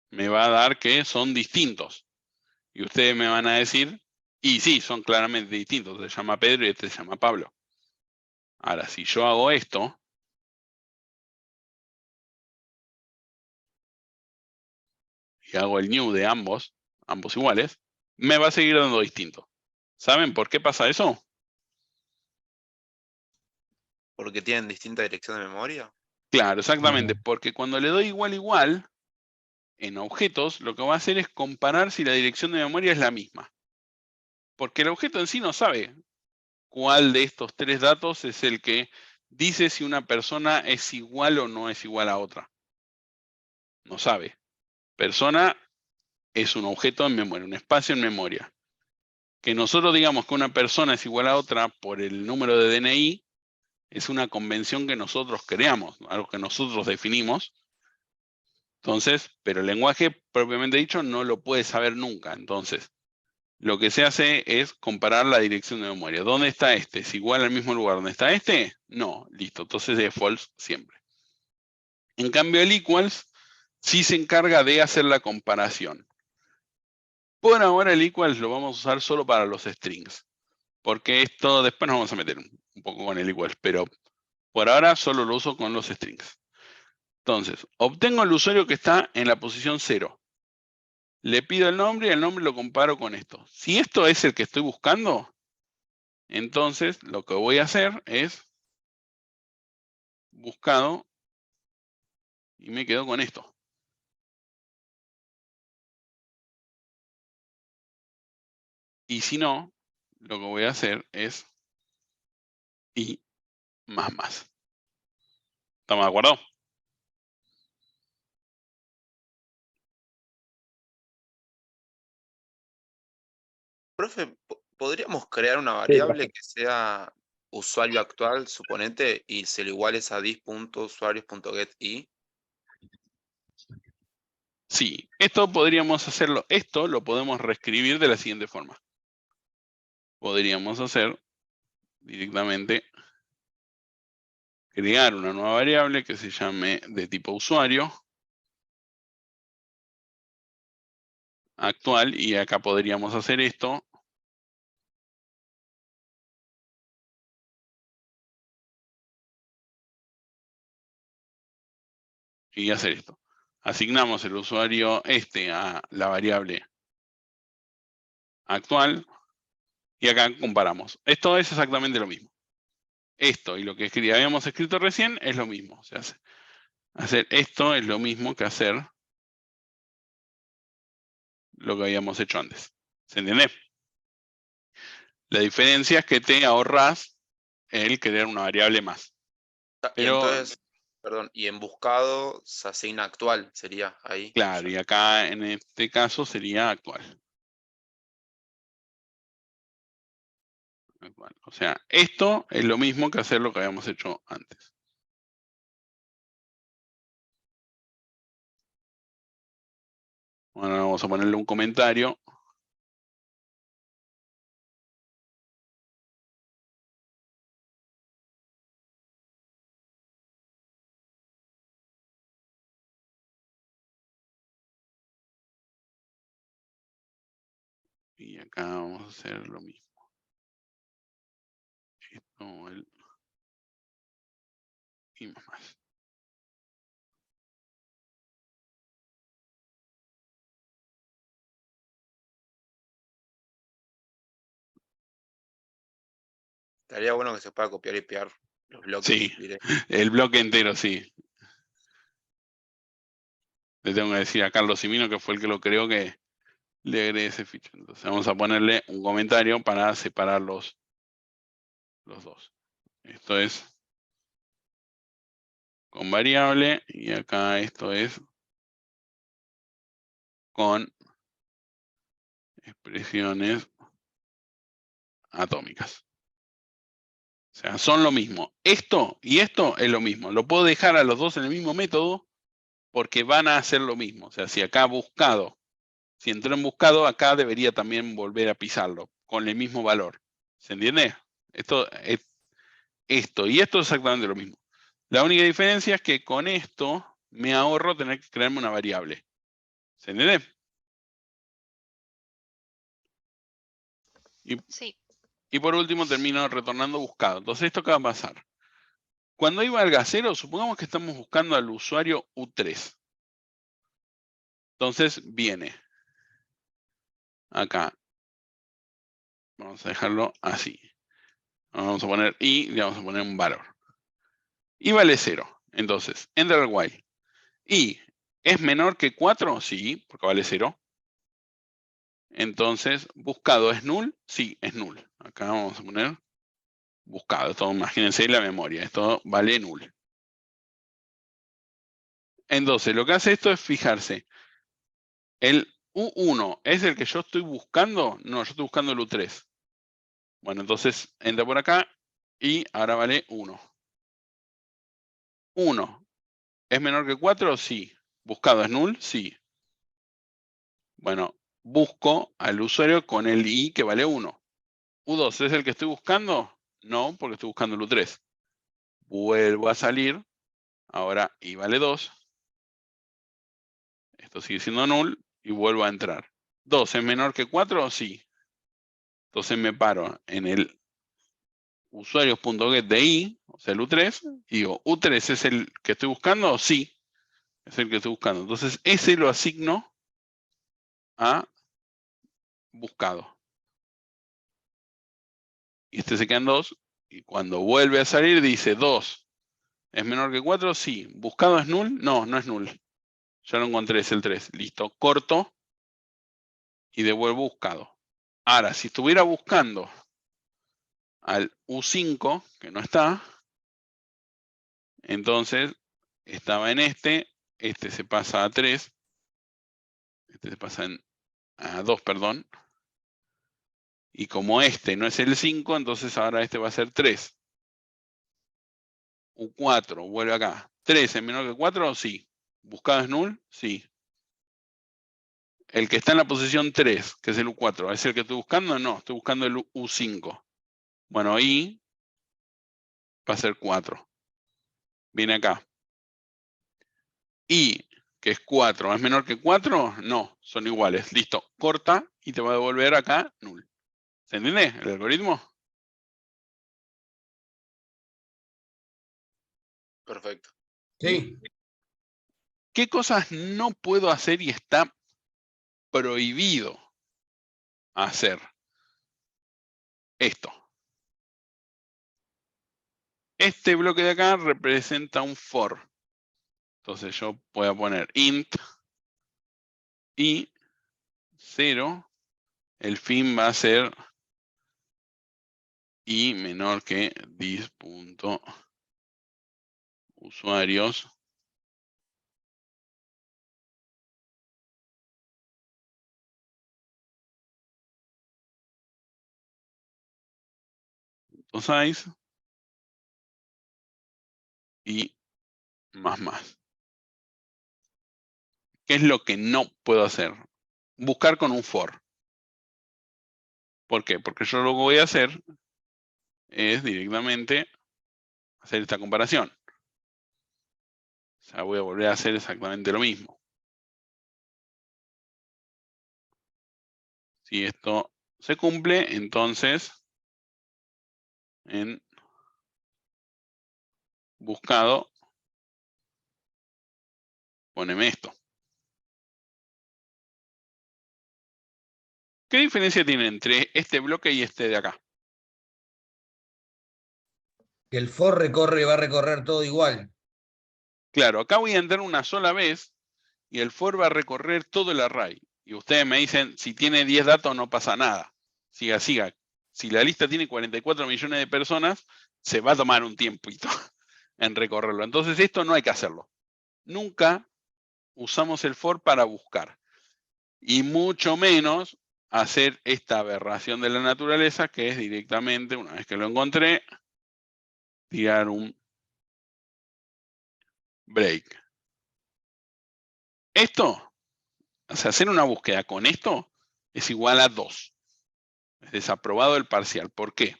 me va a dar que son distintos. Y ustedes me van a decir, y sí, son claramente distintos. Se llama Pedro y este se llama Pablo. Ahora, si yo hago esto, y hago el new de ambos iguales, me va a seguir dando distinto. ¿Saben por qué pasa eso? Porque tienen distinta dirección de memoria. Claro, exactamente, porque cuando le doy igual, en objetos, lo que va a hacer es comparar si la dirección de memoria es la misma. Porque el objeto en sí no sabe cuál de estos tres datos es el que dice si una persona es igual o no es igual a otra. No sabe. Persona es un objeto en memoria, un espacio en memoria. Que nosotros digamos que una persona es igual a otra por el número de DNI es una convención que nosotros creamos, algo que nosotros definimos. Entonces, pero el lenguaje propiamente dicho no lo puede saber nunca. Entonces, lo que se hace es comparar la dirección de memoria. ¿Dónde está este? ¿Es igual al mismo lugar donde está este? No, listo. Entonces es false siempre. En cambio, el equals sí se encarga de hacer la comparación. Por ahora el equals lo vamos a usar solo para los strings. Porque esto después nos vamos a meter un poco con el equals, pero por ahora solo lo uso con los strings. Entonces, obtengo el usuario que está en la posición 0. Le pido el nombre y el nombre lo comparo con esto. Si esto es el que estoy buscando, entonces lo que voy a hacer es buscado y me quedo con esto. Y si no, lo que voy a hacer es y más. ¿Estamos de acuerdo? Profe, ¿podríamos crear una Sí, variable que sea usuario actual, suponete, y se lo iguales a dis.usuarios.getI? Sí, esto podríamos hacerlo. Esto lo podemos reescribir de la siguiente forma. Podríamos hacer directamente crear una nueva variable que se llame de tipo usuario actual y acá podríamos hacer esto. Y hacer esto. Asignamos el usuario este a la variable actual y acá comparamos. Esto es exactamente lo mismo. Esto y lo que habíamos escrito recién es lo mismo. O sea, hacer esto es lo mismo que hacer lo que habíamos hecho antes. ¿Se entiende? La diferencia es que te ahorras el crear una variable más. Y Pero, entonces, perdón, y en buscado se asigna actual, sería ahí. claro, y acá en este caso sería actual. O sea, esto es lo mismo que hacer lo que habíamos hecho antes. Bueno, vamos a ponerle un comentario. Y acá vamos a hacer lo mismo. Esto, el y más. Estaría bueno que se pueda copiar y pegar Los bloques. Sí, diré. el bloque entero, sí. Le tengo que decir a Carlos Simino, que fue el que lo creó, que le agregue ese ficho. Entonces vamos a ponerle un comentario para separar los dos. Esto es con variable y acá esto es con expresiones atómicas. O sea, son lo mismo. Esto y esto es lo mismo. Lo puedo dejar a los dos en el mismo método porque van a hacer lo mismo. O sea, si acá buscado, si entró en buscado, acá debería también volver a pisarlo con el mismo valor. ¿Se entiende? Esto y esto es exactamente lo mismo. La única diferencia es que con esto me ahorro tener que crearme una variable. ¿Se entiende? Sí. Y por último termino retornando buscado. Entonces, ¿esto qué va a pasar? Cuando ahí valga 0, supongamos que estamos buscando al usuario U3. Entonces viene acá. Vamos a dejarlo así. Vamos a poner y le vamos a poner un valor. Y vale 0. Entonces, enter while. ¿Y es menor que 4? Sí, porque vale 0. Entonces, ¿buscado es null? Sí, es null. Acá vamos a poner buscado. Esto, imagínense la memoria. Esto vale null. Entonces, lo que hace esto es fijarse. ¿El U1 es el que yo estoy buscando? No, yo estoy buscando el U3. Bueno, entonces entra por acá y ahora vale 1. 1. ¿Es menor que 4? Sí. ¿Buscado es null? Sí. Bueno, busco al usuario con el I que vale 1. ¿U2 es el que estoy buscando? No, porque estoy buscando el U3. Vuelvo a salir. Ahora I vale 2. Esto sigue siendo null y vuelvo a entrar. ¿2 es menor que 4? Sí. Entonces me paro en el usuarios.get de I, o sea el U3, y digo, ¿U3 es el que estoy buscando? Sí, es el que estoy buscando. Entonces ese lo asigno a buscado. Y este se queda en 2, y cuando vuelve a salir dice 2. ¿Es menor que 4? Sí. ¿Buscado es null? No, no es null. Ya lo encontré, es el 3. Listo, corto y devuelvo buscado. Ahora, si estuviera buscando al U5, que no está, entonces estaba en este se pasa a 3, este se pasa a 2, perdón. Y como este no es el 5, entonces ahora este va a ser 3. U4, vuelve acá. 3 es menor que 4, sí. ¿Buscado es null? Sí. El que está en la posición 3, que es el U4, ¿es el que estoy buscando? No, estoy buscando el U5. Bueno, ahí va a ser 4. Viene acá. Y, que es 4, ¿es menor que 4? No, son iguales. Listo, corta y te va a devolver acá null. ¿Se entiende el algoritmo? Perfecto. Sí. ¿Qué cosas no puedo hacer y está prohibido hacer? Esto. Este bloque de acá representa un for. Entonces yo voy a poner int y 0. El fin va a ser i menor que dis.usuarios. Size y más. ¿Qué es lo que no puedo hacer? Buscar con un for. ¿Por qué? Porque yo lo que voy a hacer es directamente hacer esta comparación. O sea, voy a volver a hacer exactamente lo mismo. Si esto se cumple, entonces en buscado, poneme esto. ¿Qué diferencia tiene entre este bloque y este de acá? Que el for recorre y va a recorrer todo igual. Claro, acá voy a entrar una sola vez y el for va a recorrer todo el array. Y ustedes me dicen, si tiene 10 datos no pasa nada. Siga, siga. Si la lista tiene 44 millones de personas, se va a tomar un tiempito en recorrerlo. Entonces esto no hay que hacerlo. Nunca usamos el for para buscar. Y mucho menos hacer esta aberración de la naturaleza, que es directamente, una vez que lo encontré, tirar un break. Esto, o sea, hacer una búsqueda con esto es igual a 2. Es desaprobado el parcial. ¿Por qué?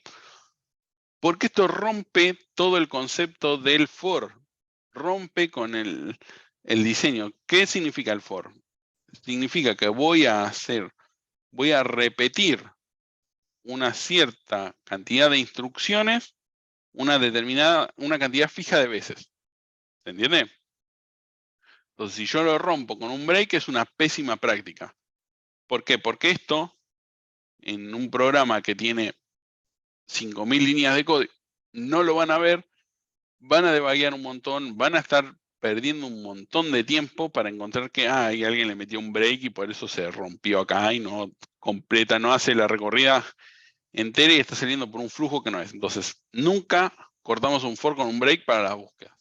Porque esto rompe todo el concepto del for. Rompe con el diseño. ¿Qué significa el for? Significa que voy a repetir una cierta cantidad de instrucciones, una cantidad fija de veces. ¿Se entiende? Entonces, si yo lo rompo con un break, es una pésima práctica. ¿Por qué? Porque esto, en un programa que tiene 5.000 líneas de código, no lo van a ver, van a debaguear un montón, van a estar perdiendo un montón de tiempo para encontrar que ahí alguien le metió un break y por eso se rompió acá y no completa, no hace la recorrida entera y está saliendo por un flujo que no es. Entonces, nunca cortamos un for con un break para las búsquedas.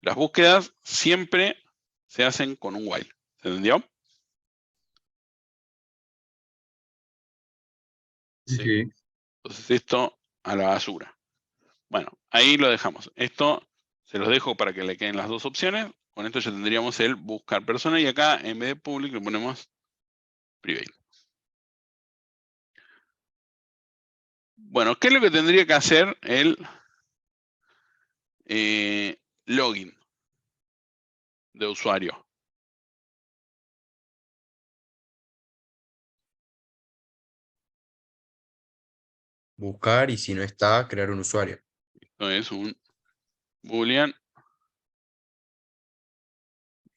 Las búsquedas siempre se hacen con un while. ¿Se entendió? Sí. Entonces esto a la basura. Bueno, ahí lo dejamos. Esto se los dejo para que le queden las dos opciones. Con esto ya tendríamos el buscar persona y acá en vez de public le ponemos private. Bueno, ¿qué es lo que tendría que hacer el login de usuario? Buscar y si no está, crear un usuario. Esto es un boolean.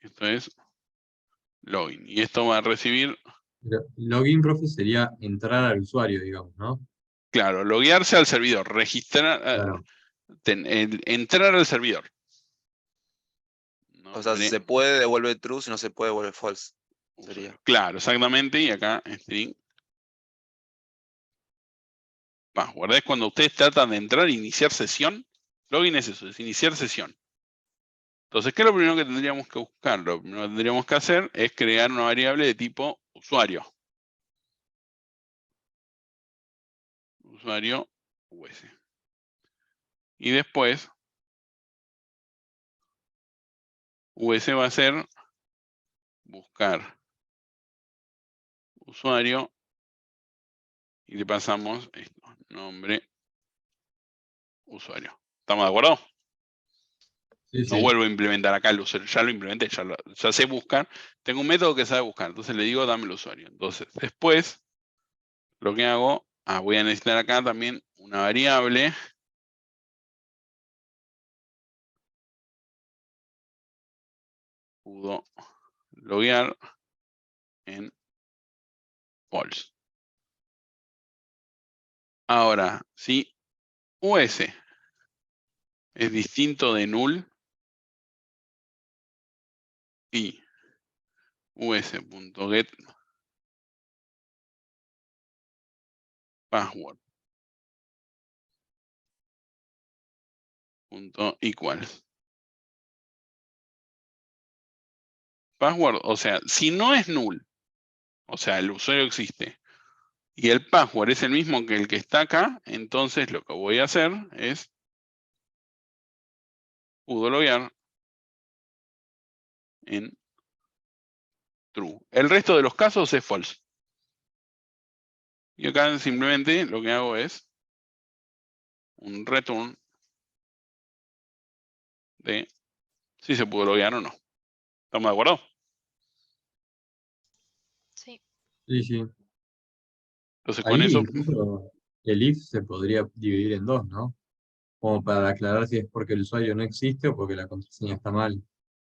Esto es login. Y esto va a recibir, Pero login, profe, sería entrar al usuario, digamos, ¿no? claro, loguearse al servidor, registrar, Claro. entrar al servidor. O sea, si se puede, devuelve true, si no se puede, devuelve false. Sería. Claro, exactamente. Y acá string password. Es cuando ustedes tratan de entrar e iniciar sesión. Login es eso, es iniciar sesión. Entonces, ¿qué es lo primero que tendríamos que buscar? Lo primero que tendríamos que hacer es crear una variable de tipo usuario. Usuario US. Y después, US va a ser buscar usuario y le pasamos esto, nombre usuario. ¿Estamos de acuerdo? Sí, No sí. vuelvo a implementar acá el usuario, ya lo implementé, ya sé buscar. Tengo un método que sabe buscar, entonces le digo dame el usuario. Entonces, después, lo que hago, voy a necesitar acá también una variable. Pudo loguear en false. Ahora, si US es distinto de null y us.get password equals password, o sea, si no es null, o sea, el usuario existe, y el password es el mismo que el que está acá, entonces lo que voy a hacer es pudo loguear en true. El resto de los casos es false. Y acá simplemente lo que hago es un return de si se pudo loguear o no. ¿Estamos de acuerdo? Sí. Sí, sí. Entonces con Ahí eso, incluso el if se podría dividir en dos, ¿no? Como para aclarar si es porque el usuario no existe o porque la contraseña está mal.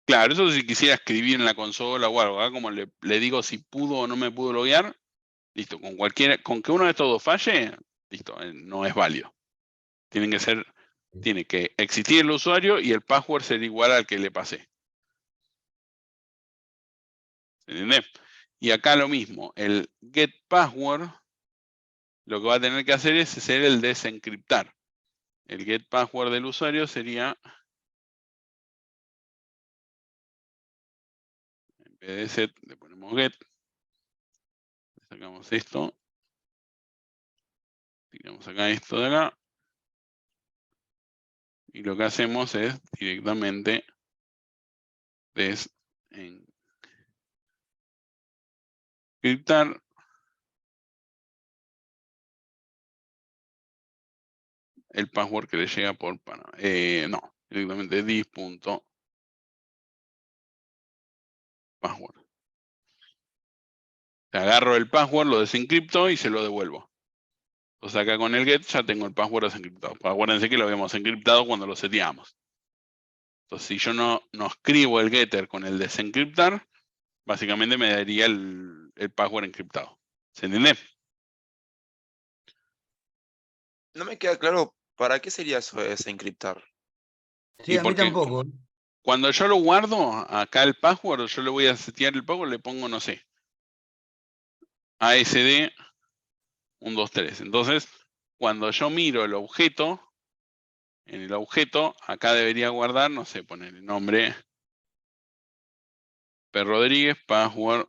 claro, eso si quisiera escribir en la consola o algo, ¿verdad? Como le digo si pudo o no me pudo loguear, listo, con que uno de estos dos falle, listo, no es válido. Tienen que ser Tiene que existir el usuario y el password ser igual al que le pasé. ¿Se entiende? Y acá lo mismo, el get password, lo que va a tener que hacer es ser el desencriptar. El get password del usuario sería, en vez de set, le ponemos get, le sacamos esto, tiramos acá esto de acá, y lo que hacemos es directamente desencriptar el password que le llega por no, directamente dis.password. Agarro el password, lo desencripto y se lo devuelvo. Entonces acá con el get ya tengo el password desencriptado. Acuérdense que lo habíamos encriptado cuando lo seteamos. Entonces si yo no escribo el getter con el desencriptar, básicamente me daría el password encriptado. ¿Se entiende? No me queda claro, ¿para qué sería eso de desencriptar? Sí, Y a mí porque tampoco. cuando yo lo guardo, acá el password, yo le voy a setear el password, le pongo, no sé, ASD 123. Entonces, cuando yo miro el objeto, en el objeto, acá debería guardar, no sé, poner el nombre P. Rodríguez, password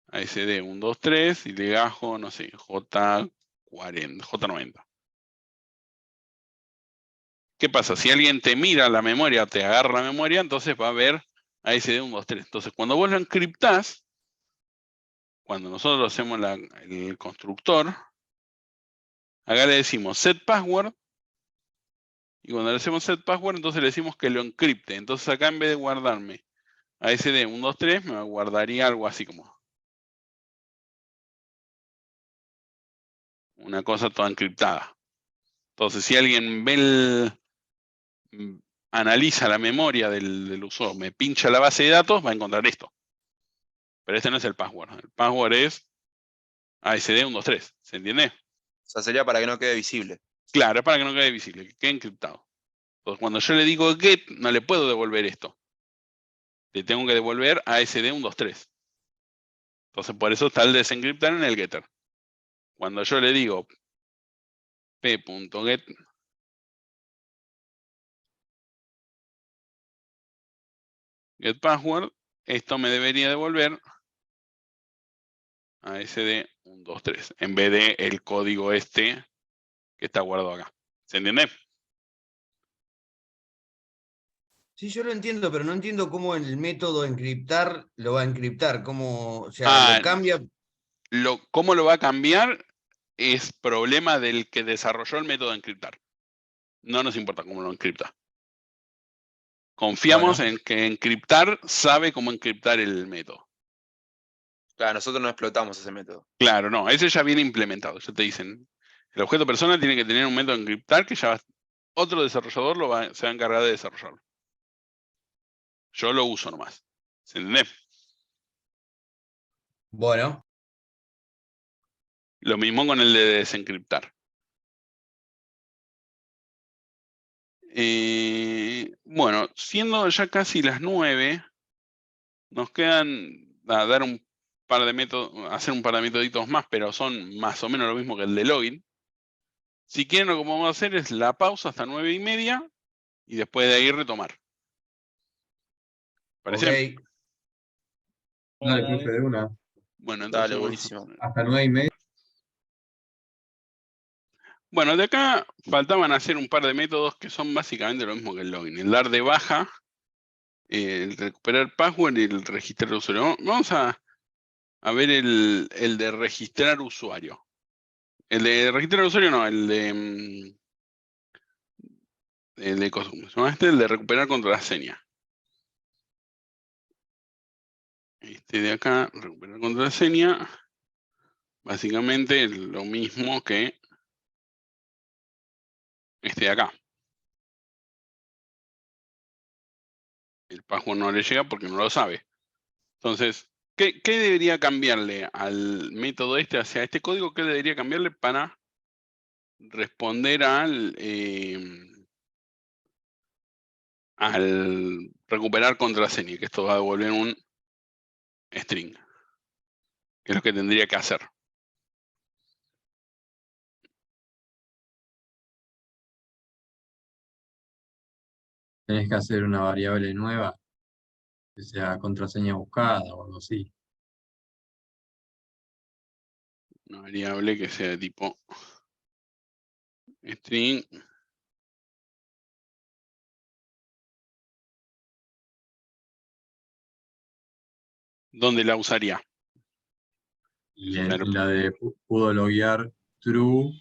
ASD 123 y legajo, no sé, J40, J90. ¿Qué pasa? Si alguien te mira la memoria, te agarra la memoria, entonces va a ver ASD 123. Entonces, cuando vos lo encriptás, cuando nosotros hacemos el constructor, acá le decimos set password, y cuando le hacemos set password, entonces le decimos que lo encripte. Entonces acá en vez de guardarme ASD 123, me guardaría algo así como una cosa toda encriptada. Entonces, si alguien ve analiza la memoria del usuario, me pincha la base de datos, va a encontrar esto. Pero este no es el password. El password es ASD 123. ¿Se entiende? O sea, sería para que no quede visible. Claro, es para que no quede visible, que quede encriptado. Entonces, cuando yo le digo get, no le puedo devolver esto. Le tengo que devolver ASD 123. Entonces, por eso está el desencriptar en el getter. Cuando yo le digo p.get password, esto me debería devolver ASD 123, en vez de el código este que está guardado acá. ¿Se entiende? Sí, yo lo entiendo, pero no entiendo cómo el método encriptar lo va a encriptar. Cómo, o sea, lo cambia. ¿Cómo lo va a cambiar? Es problema del que desarrolló el método de encriptar. No nos importa cómo lo encripta. Confiamos en que encriptar sabe cómo encriptar el método. Claro, nosotros no explotamos ese método. Claro, no, ese ya viene implementado. Ya te dicen, el objeto persona tiene que tener un método de encriptar que ya otro desarrollador se va a encargar de desarrollarlo. Yo lo uso nomás. ¿Se entiende? Bueno. Lo mismo con el de desencriptar. Bueno, siendo ya casi las 9, nos quedan dar un par de métodos, hacer un par de metoditos más, pero son más o menos lo mismo que el de login. Si quieren, lo que vamos a hacer es la pausa hasta 9:30 y después de ahí retomar. ¿Parece? Dale, profe, de una. Bueno, entonces Dale, buenísimo. Hasta 9:30. Bueno, de acá faltaban hacer un par de métodos que son básicamente lo mismo que el login. El dar de baja, el recuperar password y el registrar usuario. Vamos a ver el de registrar usuario. El de registrar usuario no, el de ¿cómo se llama este? El de recuperar contraseña. Este de acá, recuperar contraseña, básicamente es lo mismo que este de acá. El password no le llega porque no lo sabe. Entonces, ¿qué debería cambiarle al método este, hacia este código? ¿Qué debería cambiarle para responder al recuperar contraseña, que esto va a devolver un string, que es lo que tendría que hacer. Tenés que hacer una variable nueva, que sea contraseña buscada o algo así. Una variable que sea de tipo string. ¿Dónde la usaría? Y en la de pudo loguear true,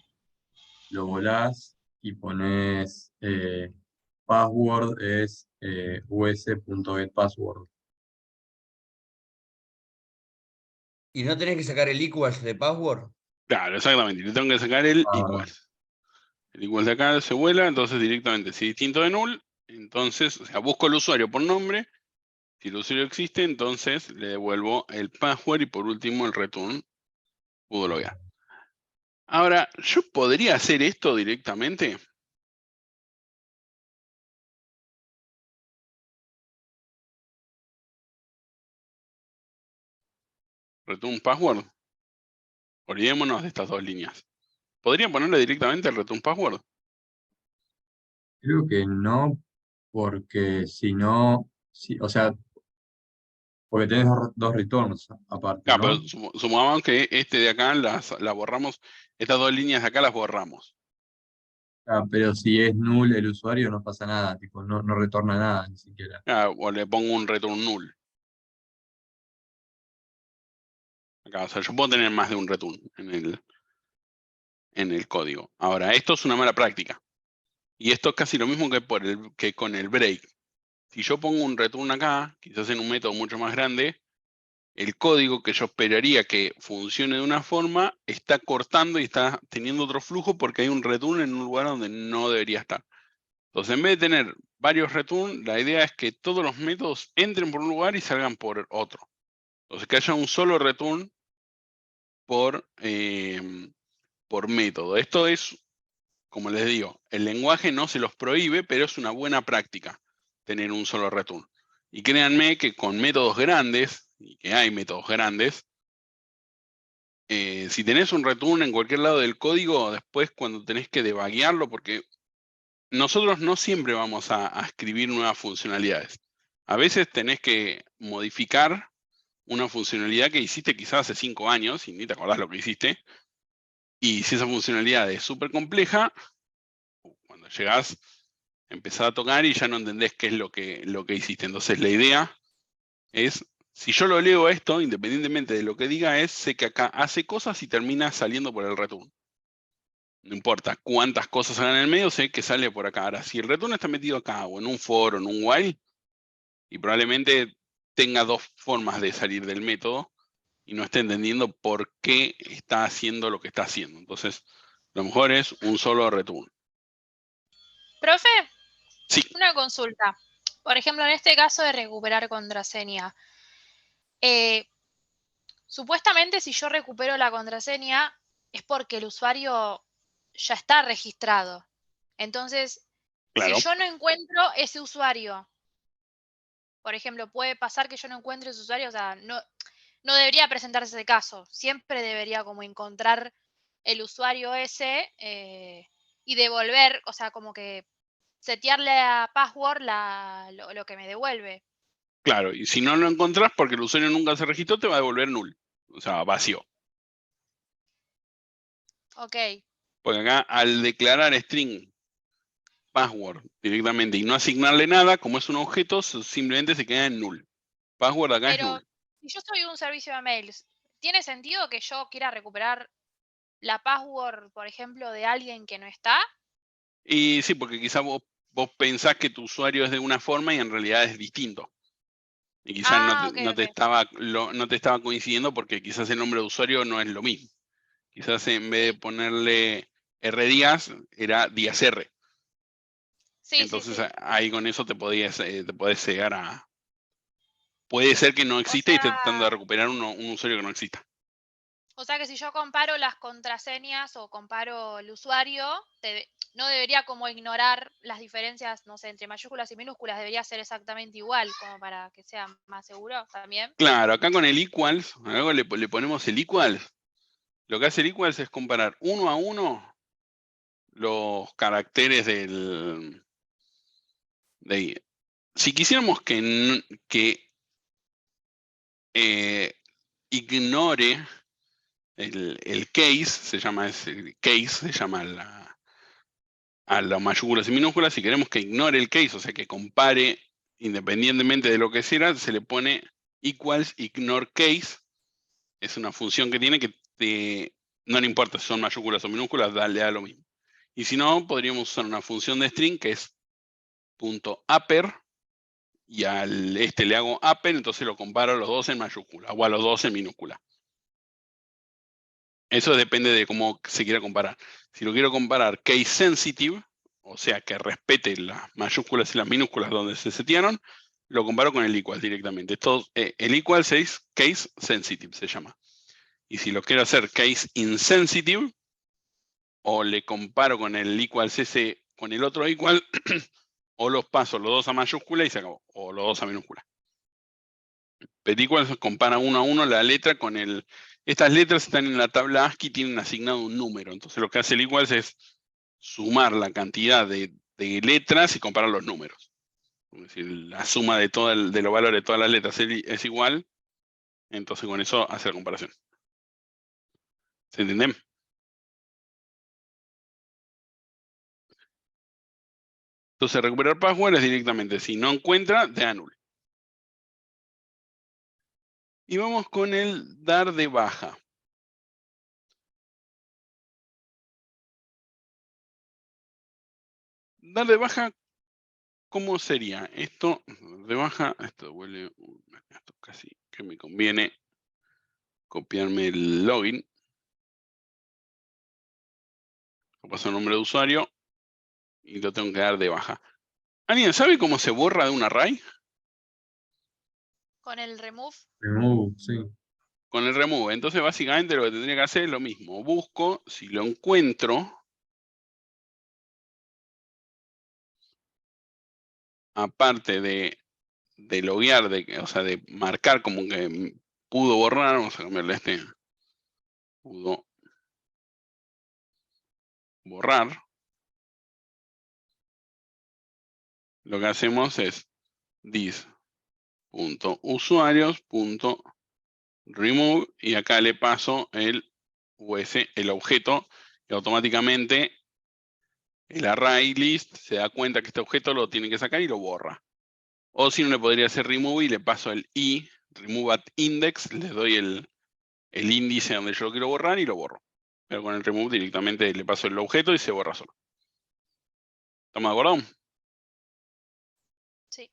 lo volás y pones password es us.getPassword. ¿Y no tenés que sacar el equals de password? Claro, exactamente. Le tengo que sacar el equals. El equals de acá se vuela, entonces directamente, si es distinto de null, entonces, o sea, busco el usuario por nombre. Si el usuario existe, entonces le devuelvo el password y por último el return pudo loguear. Ahora, ¿yo podría hacer esto directamente? Return password. Olvidémonos de estas dos líneas. ¿Podría ponerle directamente el return password? Creo que no, porque si no, o sea, porque tenés dos returns aparte, Claro, pero ¿no? sumamos que este de acá la borramos, estas dos líneas de acá las borramos. Ah, pero si es null el usuario no pasa nada, tipo, no retorna nada ni siquiera. O le pongo un return null. Acá, o sea, yo puedo tener más de un return en el código. Ahora, esto es una mala práctica. Y esto es casi lo mismo que con el break. Si yo pongo un return acá, quizás en un método mucho más grande, el código que yo esperaría que funcione de una forma, está cortando y está teniendo otro flujo porque hay un return en un lugar donde no debería estar. Entonces, en vez de tener varios return, la idea es que todos los métodos entren por un lugar y salgan por otro. Entonces, que haya un solo return por método. Esto es, como les digo, el lenguaje no se los prohíbe, pero es una buena práctica tener un solo return. Y créanme que con métodos grandes, y que hay métodos grandes, si tenés un return en cualquier lado del código, después cuando tenés que debuguearlo, porque nosotros no siempre vamos a escribir nuevas funcionalidades. A veces tenés que modificar una funcionalidad que hiciste quizás hace 5 años y ni te acordás lo que hiciste. Y si esa funcionalidad es súper compleja, cuando llegás, empezás a tocar y ya no entendés qué es lo que hiciste. Entonces la idea es, si yo lo leo esto, independientemente de lo que diga, sé que acá hace cosas y termina saliendo por el return. No importa cuántas cosas hagan en el medio, sé que sale por acá. Ahora, si el return está metido acá, o en un for, o en un while, y probablemente tenga dos formas de salir del método, y no esté entendiendo por qué está haciendo lo que está haciendo. Entonces, lo mejor es un solo return. Profe, sí. Una consulta. Por ejemplo, en este caso de recuperar contraseña. Supuestamente si yo recupero la contraseña es porque el usuario ya está registrado. Entonces, claro. Si yo no encuentro ese usuario, por ejemplo, puede pasar que yo no encuentre ese usuario, o sea, no debería presentarse ese caso. Siempre debería como encontrar el usuario ese y devolver, o sea, como que setearle a password lo que me devuelve. Claro, y si no lo encontrás porque el usuario nunca se registró, te va a devolver null. O sea, vacío. Ok. Porque acá, al declarar string password directamente y no asignarle nada, como es un objeto, simplemente se queda en null. Password acá es null. Si yo soy un servicio de mails, ¿tiene sentido que yo quiera recuperar la password, por ejemplo, de alguien que no está? Y sí, porque quizás vos pensás que tu usuario es de una forma y en realidad es distinto. Y quizás no te estaba coincidiendo porque quizás el nombre de usuario no es lo mismo. Quizás en vez de ponerle R Díaz, era Díaz R. Entonces ahí con eso te podés llegar a... Puede ser que no existe y esté tratando de recuperar un usuario que no exista. O sea que si yo comparo las contraseñas o comparo el usuario, no debería como ignorar las diferencias, no sé, entre mayúsculas y minúsculas, debería ser exactamente igual, como para que sea más seguro también. Claro, acá con el equals, luego le ponemos el equals. Lo que hace el equals es comparar uno a uno los caracteres del... si quisiéramos que ignore el case, se llama a las mayúsculas y minúsculas, si queremos que ignore el case, o sea que compare independientemente de lo que sea, se le pone equals ignore case. Es una función que tiene que no le importa si son mayúsculas o minúsculas, le da lo mismo. Y si no, podríamos usar una función de string que es .upper, y al le hago upper, entonces lo comparo a los dos en mayúscula o a los dos en minúscula. Eso depende de cómo se quiera comparar. Si lo quiero comparar case sensitive, o sea que respete las mayúsculas y las minúsculas donde se setearon, lo comparo con el equals directamente. El equals es case sensitive, se llama. Y si lo quiero hacer case insensitive, o le comparo con el equals ese, con el otro equal, o los paso los dos a mayúscula y se acabó, o los dos a minúscula. Pero equals compara uno a uno la letra con el... Estas letras están en la tabla ASCII y tienen asignado un número. Entonces lo que hace el equals es sumar la cantidad de letras y comparar los números. Es decir, la suma de los valores de todas las letras es igual. Entonces con eso hace la comparación. ¿Se entienden? Entonces recuperar password es directamente, si no encuentra, de anul. Y vamos con el dar de baja. Dar de baja, ¿cómo sería? Esto de baja, esto huele, esto casi que me conviene copiarme el login. Lo paso el nombre de usuario y lo tengo que dar de baja. ¿Alguien sabe cómo se borra de un array? Con el remove. Remove, sí. Con el remove. Entonces básicamente lo que tendría que hacer es lo mismo. Busco, si lo encuentro, aparte de loguear, o sea, de marcar como que pudo borrar, vamos a cambiarle pudo borrar. Lo que hacemos es this.usuarios.remove y acá le paso el objeto, y automáticamente el array list se da cuenta que este objeto lo tiene que sacar y lo borra. O si no, le podría hacer remove y le paso el i, remove at index, le doy el índice donde yo lo quiero borrar y lo borro. Pero con el remove directamente le paso el objeto y se borra solo. ¿Estamos de acuerdo? Sí.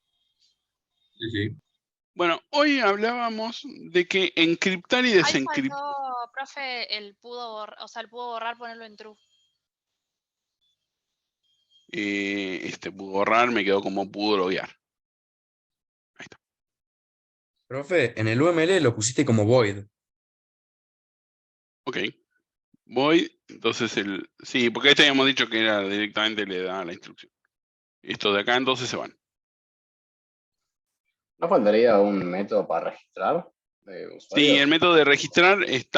Sí, sí. Bueno, hoy hablábamos de que encriptar y Ahí desencriptar. faltó, profe, el pudo borrar, ponerlo en true. Pudo borrar, me quedó como pudo loguear. Ahí está. Profe, en el UML lo pusiste como void. Ok. Voy, entonces sí, porque este habíamos dicho que era directamente le da la instrucción. Estos de acá entonces se van. ¿No faltaría un método para registrar de Sí, usuarios? el método de registrar es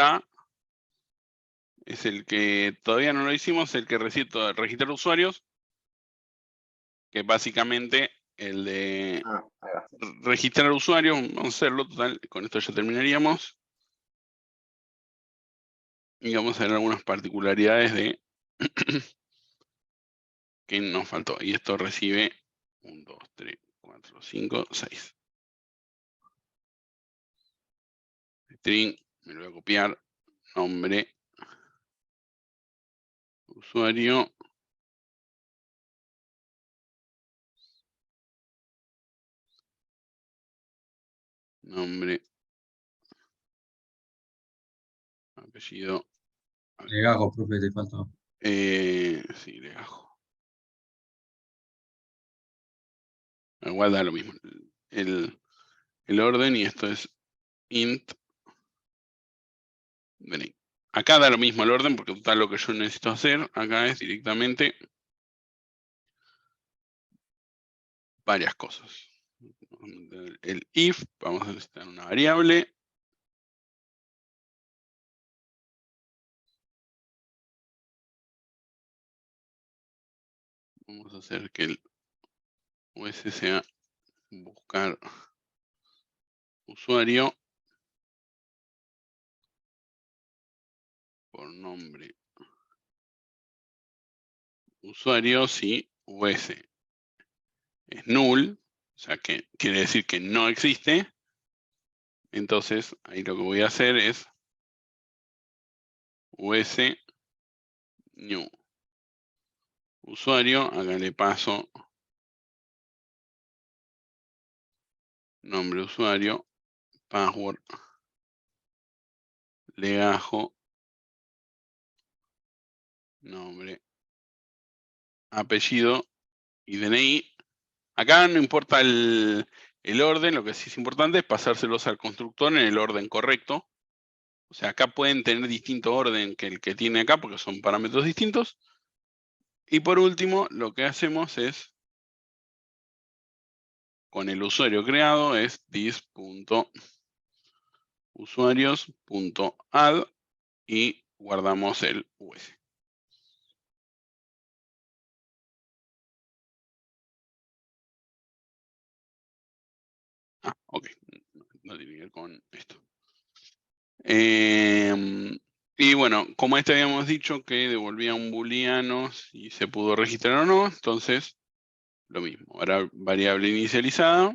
el que todavía no lo hicimos, el que registra usuarios, que básicamente el de Ahí va. registrar usuarios, vamos a hacerlo, total, con esto ya terminaríamos. Y vamos a ver algunas particularidades de que nos faltó. Y esto recibe 1, 2, 3, 4, 5, 6. String, me lo voy a copiar, nombre, usuario, nombre, apellido. Legajo, profe, te faltó. Sí, legajo. Igual da lo mismo. El orden, y esto es int the name. Acá da lo mismo el orden, porque total lo que yo necesito hacer acá es directamente varias cosas. El if, vamos a necesitar una variable. Vamos a hacer que el US sea buscar usuario por nombre usuario si US es null, o sea que quiere decir que no existe. Entonces ahí lo que voy a hacer es US new usuario, acá le paso nombre usuario, password, legajo, nombre, apellido y DNI. Acá no importa el orden, lo que sí es importante es pasárselos al constructor en el orden correcto. O sea, acá pueden tener distinto orden que el que tiene acá, porque son parámetros distintos. Y por último, lo que hacemos es, con el usuario creado, es this.usuarios.add y guardamos el US. Ah, ok. No tiene que ver con esto. Y bueno, como habíamos dicho que devolvía un booleano si se pudo registrar o no, entonces lo mismo. Ahora variable inicializada.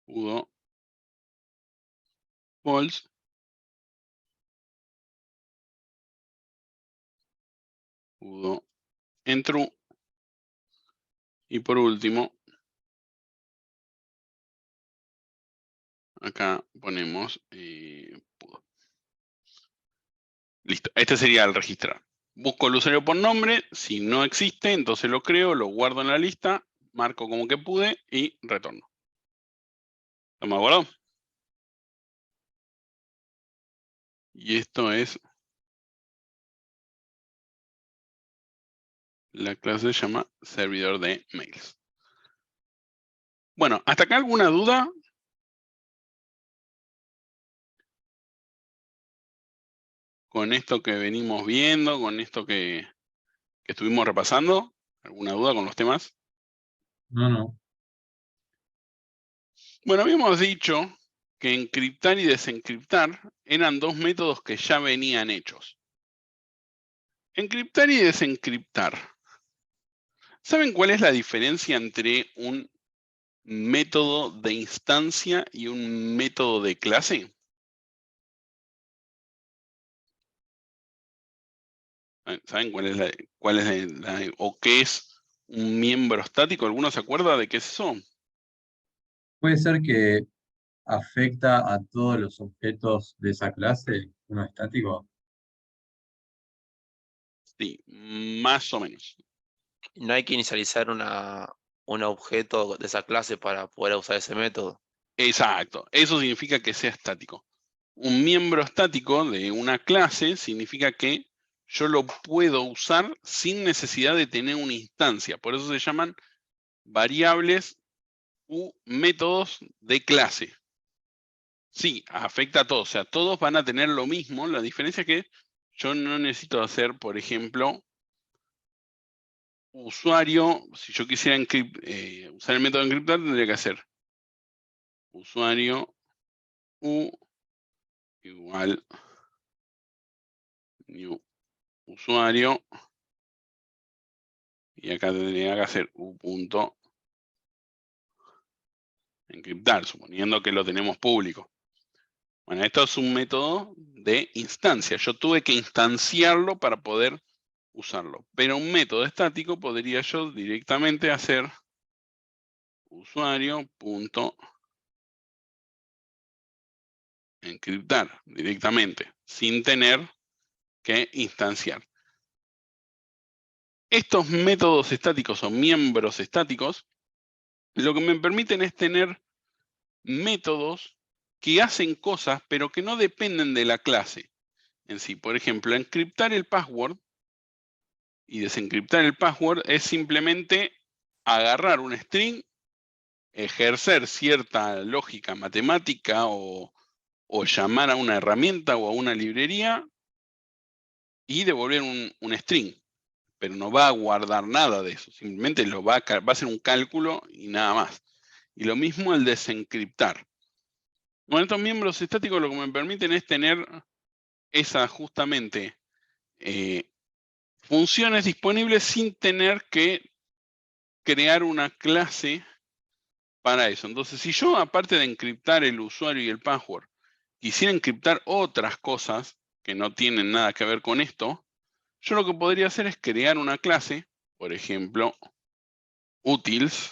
Pudo false. Pudo en true. Y por último, acá ponemos pudo. Listo, este sería el registrar. Busco el usuario por nombre, si no existe, entonces lo creo, lo guardo en la lista, marco como que pude y retorno. ¿Estamos de acuerdo? Y esto es la clase se llama servidor de mails. Bueno, ¿hasta acá alguna duda? Con esto que venimos viendo, con esto que estuvimos repasando. ¿Alguna duda con los temas? No. Bueno, habíamos dicho que encriptar y desencriptar eran dos métodos que ya venían hechos. Encriptar y desencriptar. ¿Saben cuál es la diferencia entre un método de instancia y un método de clase? ¿Saben cuál es o qué es un miembro estático? ¿Alguno se acuerda de qué es eso? Puede ser que afecta a todos los objetos de esa clase, uno estático. Sí, más o menos. No hay que inicializar un objeto de esa clase para poder usar ese método. Exacto, eso significa que sea estático. Un miembro estático de una clase significa que yo lo puedo usar sin necesidad de tener una instancia. Por eso se llaman variables u métodos de clase. Sí, afecta a todos. O sea, todos van a tener lo mismo. La diferencia es que yo no necesito hacer, por ejemplo, usuario. Si yo quisiera usar el método de encriptar, tendría que hacer usuario u igual new usuario. Y acá tendría que hacer u.encriptar, suponiendo que lo tenemos público. Bueno, esto es un método de instancia. Yo tuve que instanciarlo para poder usarlo. Pero un método estático podría yo directamente hacer usuario.encriptar directamente, sin tener que instanciar. Estos métodos estáticos o miembros estáticos, lo que me permiten es tener métodos que hacen cosas, pero que no dependen de la clase en sí. Por ejemplo, encriptar el password y desencriptar el password es simplemente agarrar un string, ejercer cierta lógica matemática o llamar a una herramienta o a una librería y devolver un string. Pero no va a guardar nada de eso, simplemente va a hacer un cálculo y nada más. Y lo mismo el desencriptar. Bueno, estos miembros estáticos lo que me permiten es tener esas justamente funciones disponibles sin tener que crear una clase para eso. Entonces, si yo, aparte de encriptar el usuario y el password, quisiera encriptar otras cosas que no tienen nada que ver con esto, yo lo que podría hacer es crear una clase, por ejemplo, utils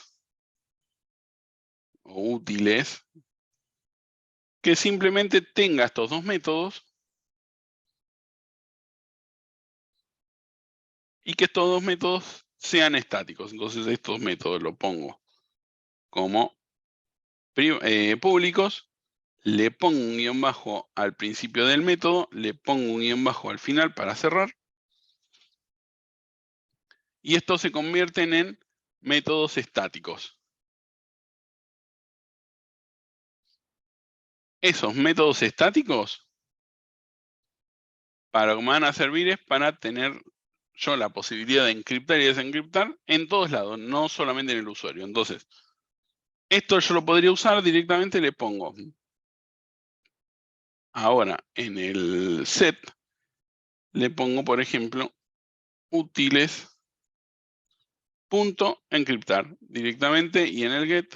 o útiles, que simplemente tenga estos dos métodos y que estos dos métodos sean estáticos. Entonces estos métodos los pongo como públicos, le pongo un guión bajo al principio del método, le pongo un guión bajo al final para cerrar, y estos se convierten en métodos estáticos. Esos métodos estáticos, para lo que me van a servir es para tener yo la posibilidad de encriptar y desencriptar en todos lados, no solamente en el usuario. Entonces, esto yo lo podría usar directamente, le pongo. Ahora, en el set, le pongo, por ejemplo, útiles.encriptar directamente, y en el get,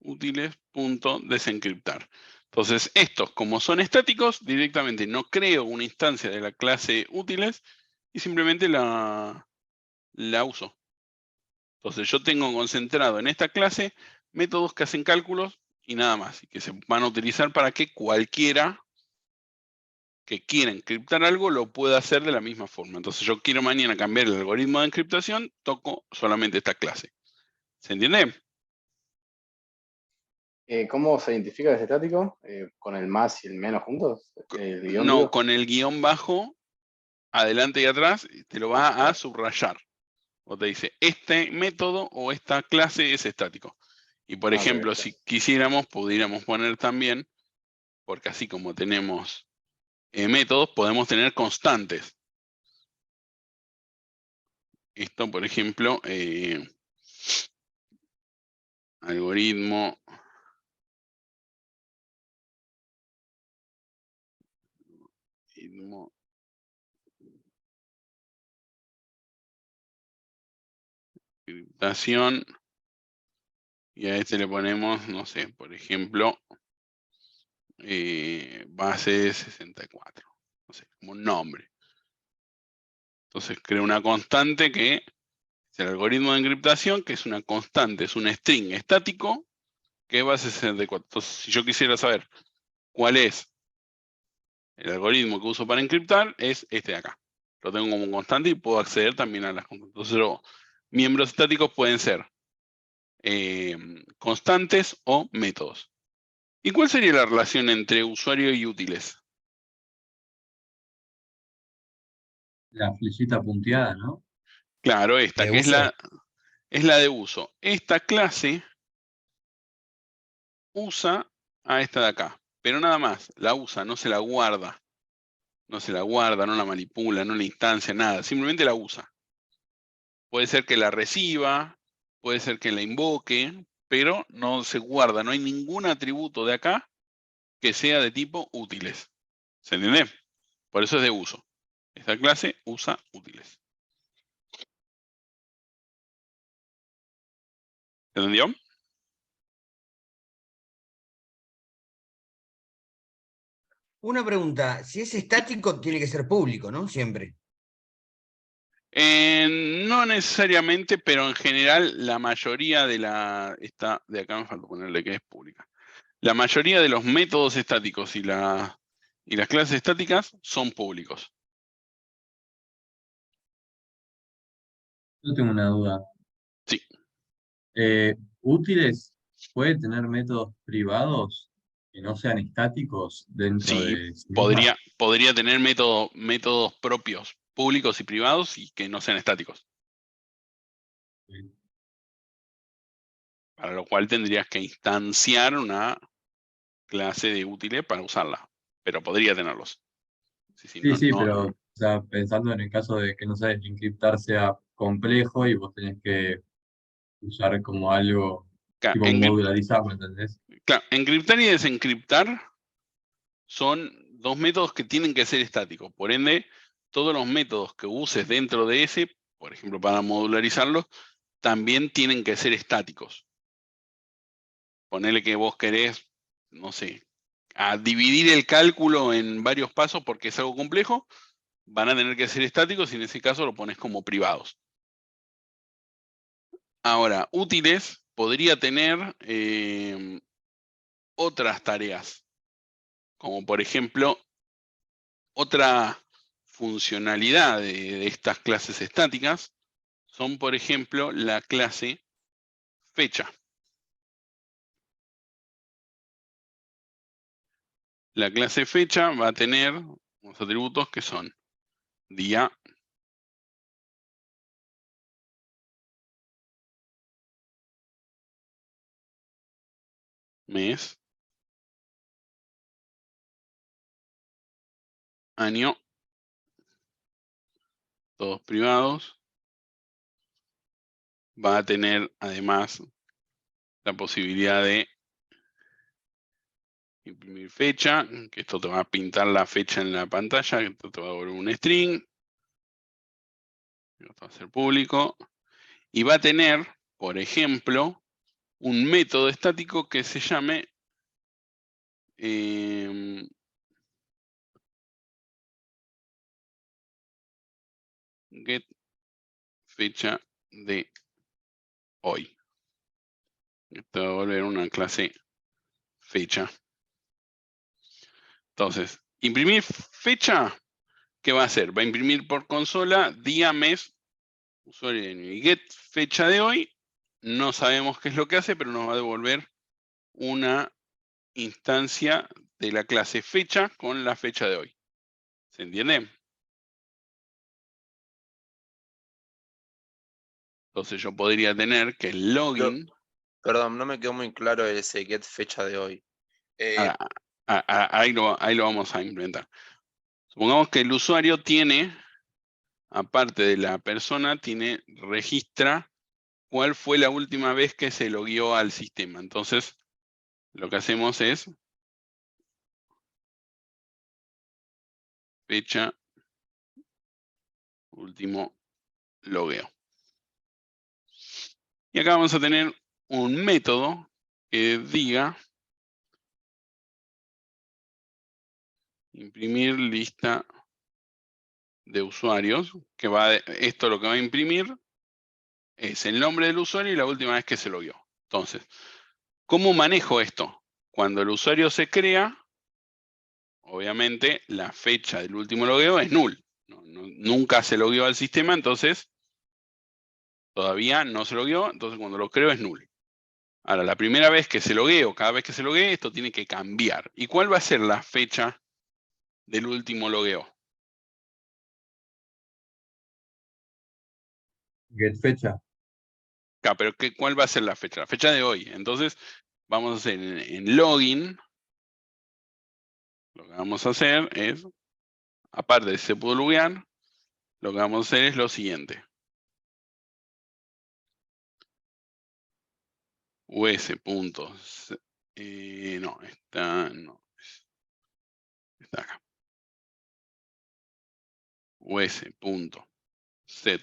útiles.desencriptar. Entonces, estos, como son estáticos, directamente no creo una instancia de la clase útiles y simplemente la uso. Entonces, yo tengo concentrado en esta clase métodos que hacen cálculos y nada más, y que se van a utilizar para que cualquiera que quiera encriptar algo lo pueda hacer de la misma forma. Entonces, yo quiero mañana cambiar el algoritmo de encriptación, toco solamente esta clase. ¿Se entiende? ¿Cómo se identifica ese estático? ¿Con el más y el menos juntos? ¿El guión, No, digo? con el guión bajo, adelante y atrás, te lo va a subrayar. O te dice, este método o esta clase es estático. Y por ejemplo, Ok. si quisiéramos, pudiéramos poner también, porque así como tenemos métodos, podemos tener constantes. Esto, por ejemplo, algoritmo encriptación, y a este le ponemos, no sé, por ejemplo, base 64, no sé, como un nombre. Entonces creo una constante que es el algoritmo de encriptación, que es una constante, es un string estático, que es base 64. Entonces, si yo quisiera saber cuál es el algoritmo que uso para encriptar, es este de acá. Lo tengo como constante y puedo acceder también a las constantes. Entonces, los miembros estáticos pueden ser constantes o métodos. ¿Y cuál sería la relación entre usuario y útiles? La flechita punteada, ¿no? Claro, esta, ¿De que es uso? la de uso. Esta clase usa a esta de acá, pero nada más, la usa, no se la guarda. No se la guarda, no la manipula, no la instancia, nada, simplemente la usa. Puede ser que la reciba, puede ser que la invoque, pero no se guarda, no hay ningún atributo de acá que sea de tipo útiles. ¿Se entiende? Por eso es de uso. Esta clase usa útiles. ¿Se entendió? Una pregunta, si es estático tiene que ser público, ¿no? Siempre. No necesariamente, pero en general la mayoría de esta de acá me falta ponerle que es pública. La mayoría de los métodos estáticos y las clases estáticas son públicos. Yo tengo una duda. Sí. útiles puede tener métodos privados que no sean estáticos dentro Sí, de sí misma. podría tener métodos propios, públicos y privados, y que no sean estáticos. Para lo cual tendrías que instanciar una clase de útiles para usarla. Pero podría tenerlos. Sí, no- sí, no- pero o sea, pensando en el caso de que, no sé, encriptar sea complejo y vos tenés que usar como algo Claro, tipo modularizar, ¿me entendés? claro, encriptar y desencriptar son dos métodos que tienen que ser estáticos. Por ende, todos los métodos que uses dentro de ese, por ejemplo, para modularizarlos, también tienen que ser estáticos. Ponele que vos querés, no sé, a dividir el cálculo en varios pasos porque es algo complejo, van a tener que ser estáticos y en ese caso lo pones como privados. Ahora, útiles podría tener otras tareas, como por ejemplo, otra funcionalidad de estas clases estáticas son, por ejemplo, la clase fecha. La clase fecha va a tener unos atributos que son día, mes, año, todos privados. Va a tener además la posibilidad de imprimir fecha, que esto te va a pintar la fecha en la pantalla, que esto te va a volver un string, esto va a ser público, y va a tener, por ejemplo, un método estático que se llame get fecha de hoy. Esto va a volver una clase fecha. Entonces, imprimir fecha, ¿qué va a hacer? Va a imprimir por consola día, mes, usuario y año. Y get fecha de hoy, no sabemos qué es lo que hace, pero nos va a devolver una instancia de la clase fecha con la fecha de hoy. ¿Se entiende? Entonces yo podría tener que el login... Perdón, no me quedó muy claro ese get fecha de hoy. Ahí lo vamos a implementar. Supongamos que el usuario tiene, aparte de la persona, registra cuál fue la última vez que se logueó al sistema. Entonces, lo que hacemos es fecha, último logueo. Y acá vamos a tener un método que diga imprimir lista de usuarios, que esto lo que va a imprimir es el nombre del usuario y la última vez que se logueó. Entonces, ¿cómo manejo esto? Cuando el usuario se crea, obviamente la fecha del último logueo es null. Nunca se logueó al sistema, entonces todavía no se logueó, entonces cuando lo creo es null. Ahora, la primera vez que se logueo, cada vez que se loguee, esto tiene que cambiar. ¿Y cuál va a ser la fecha del último logueo? Get fecha. Claro, pero ¿cuál va a ser la fecha? La fecha de hoy. Entonces, vamos a hacer en login, lo que vamos a hacer es, aparte de si se pudo loguear, lo que vamos a hacer es lo siguiente. No, esta no. Está acá. us.set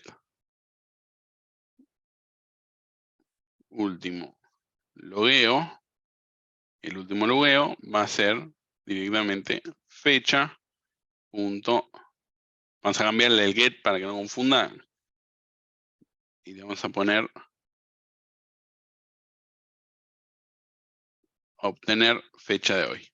último logueo. El último logueo va a ser directamente fecha. Vamos a cambiarle el get para que no confunda. Y le vamos a poner obtener fecha de hoy.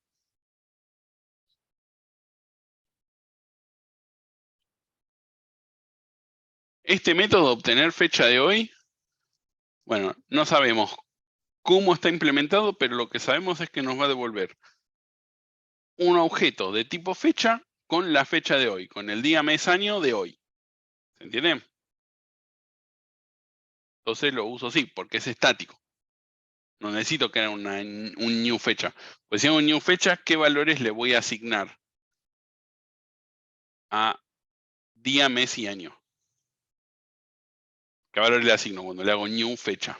Este método obtener fecha de hoy, bueno, no sabemos cómo está implementado, pero lo que sabemos es que nos va a devolver un objeto de tipo fecha con la fecha de hoy, con el día, mes, año de hoy. ¿Se entiende? Entonces lo uso así, porque es estático. No necesito crear un new fecha. Pues si hago un new fecha, ¿qué valores le voy a asignar a día, mes y año? ¿Qué valores le asigno cuando le hago new fecha?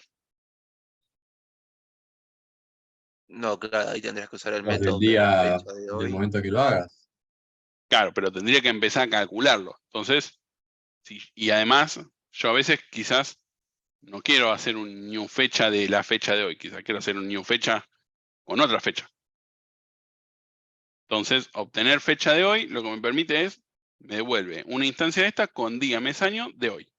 No, claro, ahí tendrías que usar el Los del método que es la día, fecha de del hoy. momento que lo hagas. Claro, pero tendría que empezar a calcularlo. Entonces, sí, y además, yo a veces quizás no quiero hacer un new fecha de la fecha de hoy. Quizás quiero hacer un new fecha con otra fecha. Entonces, obtener fecha de hoy, lo que me permite es, me devuelve una instancia de esta con día, mes, año de hoy.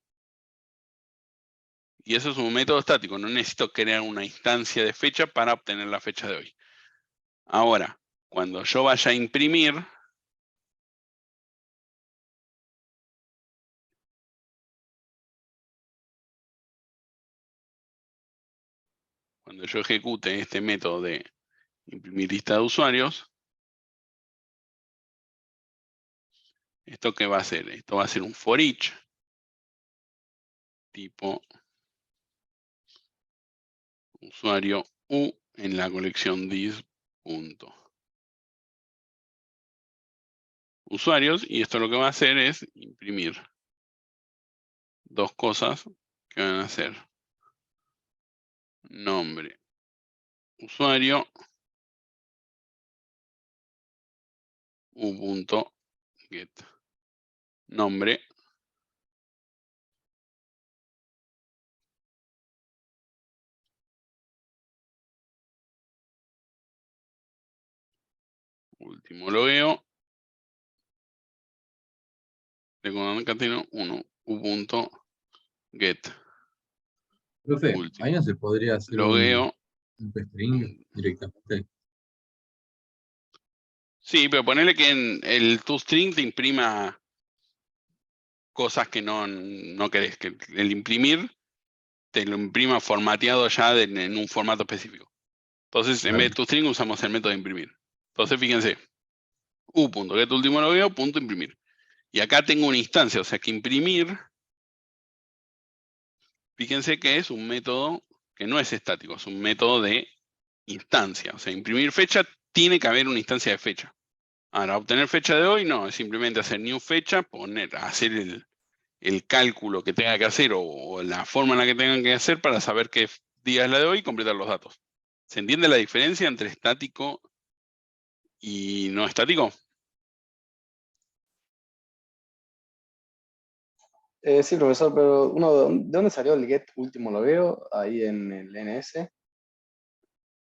Y eso es un método estático, no necesito crear una instancia de fecha para obtener la fecha de hoy. Ahora, cuando yo vaya a imprimir, cuando yo ejecute este método de imprimir lista de usuarios, ¿esto qué va a hacer? Esto va a ser un for each tipo usuario u en la colección dis.usuarios, y esto lo que va a hacer es imprimir dos cosas que van a ser nombre usuario u.get nombre último logueo de concatenado 1 u.get Profe, último ahí no se podría hacer logueo. un string directamente. Sí, pero ponerle que en el toString te imprima cosas que no querés, que el imprimir te lo imprima formateado ya en un formato específico. Entonces, en vez de toString usamos el método de imprimir. Entonces, fíjense, u.get último logueo, punto imprimir. Y acá tengo una instancia, o sea que imprimir, fíjense que es un método que no es estático, es un método de instancia. O sea, imprimir fecha, tiene que haber una instancia de fecha. Ahora, obtener fecha de hoy, no, es simplemente hacer new fecha, hacer el cálculo que tenga que hacer o la forma en la que tengan que hacer para saber qué día es la de hoy y completar los datos. ¿Se entiende la diferencia entre estático y no estático? Sí, profesor, pero ¿de dónde salió el get último logueo ahí en el NS?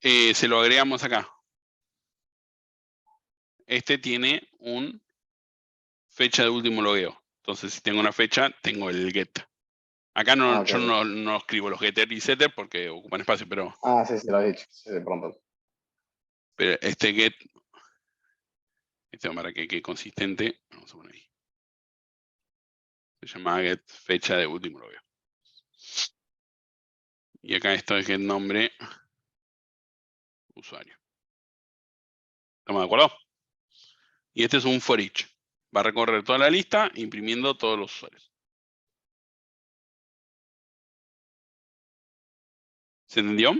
Se lo agregamos acá. Este tiene un fecha de último logueo. Entonces, si tengo una fecha, tengo el get. Acá Ah, yo ok. no escribo los getter y setter porque ocupan espacio, pero Ah, sí, lo has dicho. Sí, de pronto. este get, para que quede consistente, vamos a poner ahí. Se llama get fecha de último logueo. Y acá esto es get nombre usuario. ¿Estamos de acuerdo? Y este es un for each. Va a recorrer toda la lista imprimiendo todos los usuarios. ¿Se entendió?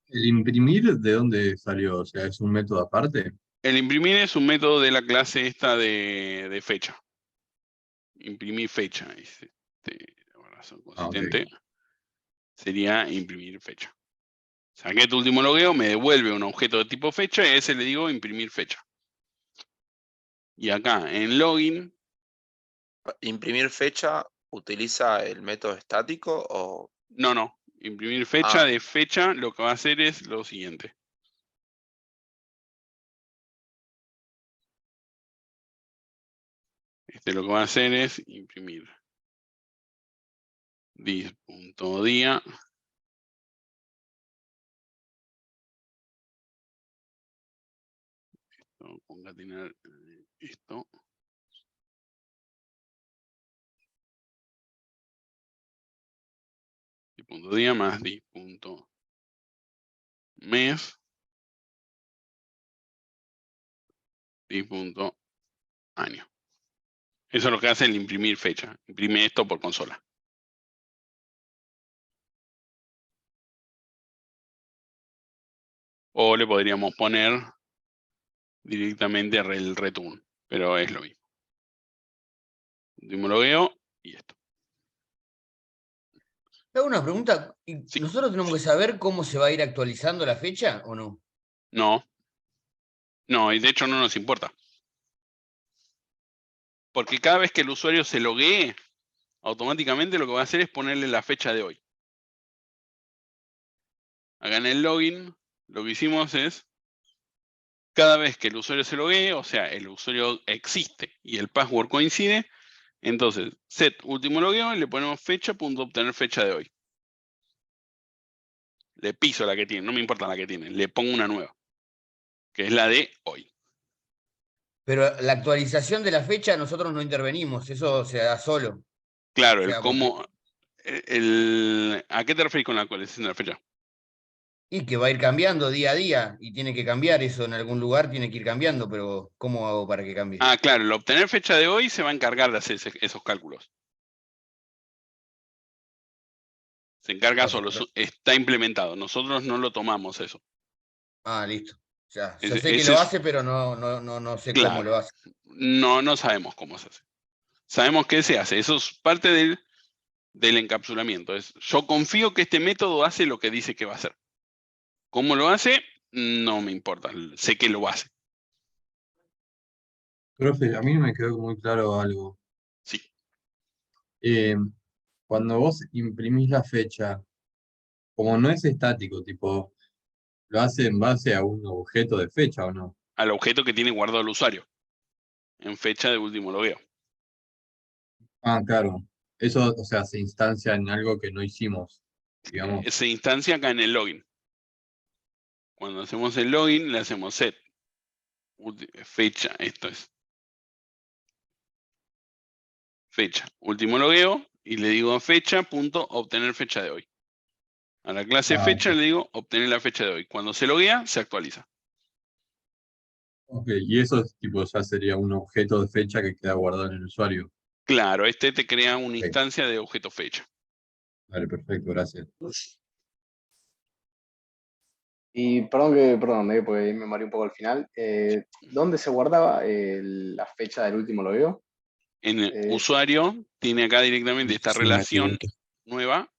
¿El imprimir de dónde salió? O sea, ¿es un método aparte? El imprimir es un método de la clase esta de fecha. Imprimir fecha. Razón consistente. Sería imprimir fecha. Saqué tu último logueo, me devuelve un objeto de tipo fecha y a ese le digo imprimir fecha. Y acá en login. ¿Imprimir fecha utiliza el método estático o...? No. Imprimir fecha Ah, de fecha lo que va a hacer es lo siguiente. Lo que va a hacer es imprimir dis.día. Concatenar esto. di.día más di.mes di.año. Eso es lo que hace el imprimir fecha. Imprime esto por consola. O le podríamos poner directamente el return, pero es lo mismo. Último logueo y esto. Te hago una pregunta. ¿Y Sí. ¿Nosotros tenemos que saber cómo se va a ir actualizando la fecha o no? No. No, y de hecho no nos importa. Porque cada vez que el usuario se loguee, automáticamente lo que va a hacer es ponerle la fecha de hoy. Acá en el login, lo que hicimos es, cada vez que el usuario se loguee, o sea, el usuario existe y el password coincide, entonces set último logueo y le ponemos fecha.obtener fecha de hoy. Le piso la que tiene, no me importa la que tiene, le pongo una nueva, que es la de hoy. Pero la actualización de la fecha nosotros no intervenimos, eso se da solo. Claro, O sea, el cómo... ¿A qué te referís con la actualización de la fecha? Y que va a ir cambiando día a día y tiene que cambiar eso en algún lugar, tiene que ir cambiando, pero ¿cómo hago para que cambie? Ah, claro, el obtener fecha de hoy se va a encargar de hacer esos cálculos. Se encarga solo, está implementado. Nosotros no lo tomamos eso. Ah, listo. Ya, yo Ese sé que lo es- hace, pero no sé cómo Claro. lo hace. No sabemos cómo se hace. Sabemos qué se hace. Eso es parte del encapsulamiento. Yo confío que este método hace lo que dice que va a hacer. ¿Cómo lo hace? No me importa. Sé que lo hace. Profe, a mí no me quedó muy claro algo. Sí. Cuando vos imprimís la fecha, como no es estático, tipo, lo hace en base a un objeto de fecha, ¿o no? Al objeto que tiene guardado el usuario. En fecha de último logueo. Ah, claro. Eso, o sea, se instancia en algo que no hicimos, digamos. Se instancia acá en el login. Cuando hacemos el login, le hacemos set. Fecha, esto es. Fecha, último logueo, y le digo fecha, punto, obtener fecha de hoy. A la clase Ah, fecha le digo obtener la fecha de hoy. Cuando se loguea, se actualiza. ok, y eso es, tipo, ya sería un objeto de fecha que queda guardado en el usuario. Claro, este te crea una Ok. instancia de objeto fecha. Vale, perfecto, gracias. Y perdón, porque me mareé un poco al final. ¿Dónde se guardaba la fecha del último logueo? En el usuario tiene acá directamente esta Es un relación atributo. nueva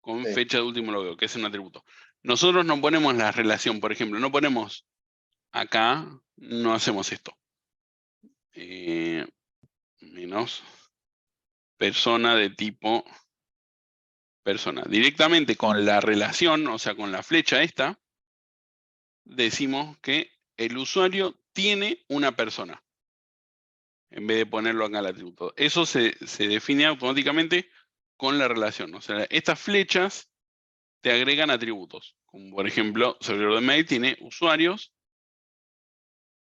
con Sí. fecha de último logueo, que es un atributo. Nosotros no ponemos la relación, por ejemplo, no ponemos acá, no hacemos esto. Menos persona de tipo persona. Directamente con la relación, o sea, con la flecha esta, decimos que el usuario tiene una persona. En vez de ponerlo acá el atributo. Eso se define automáticamente con la relación. O sea, estas flechas te agregan atributos. Como por ejemplo, servidor de mail tiene usuarios.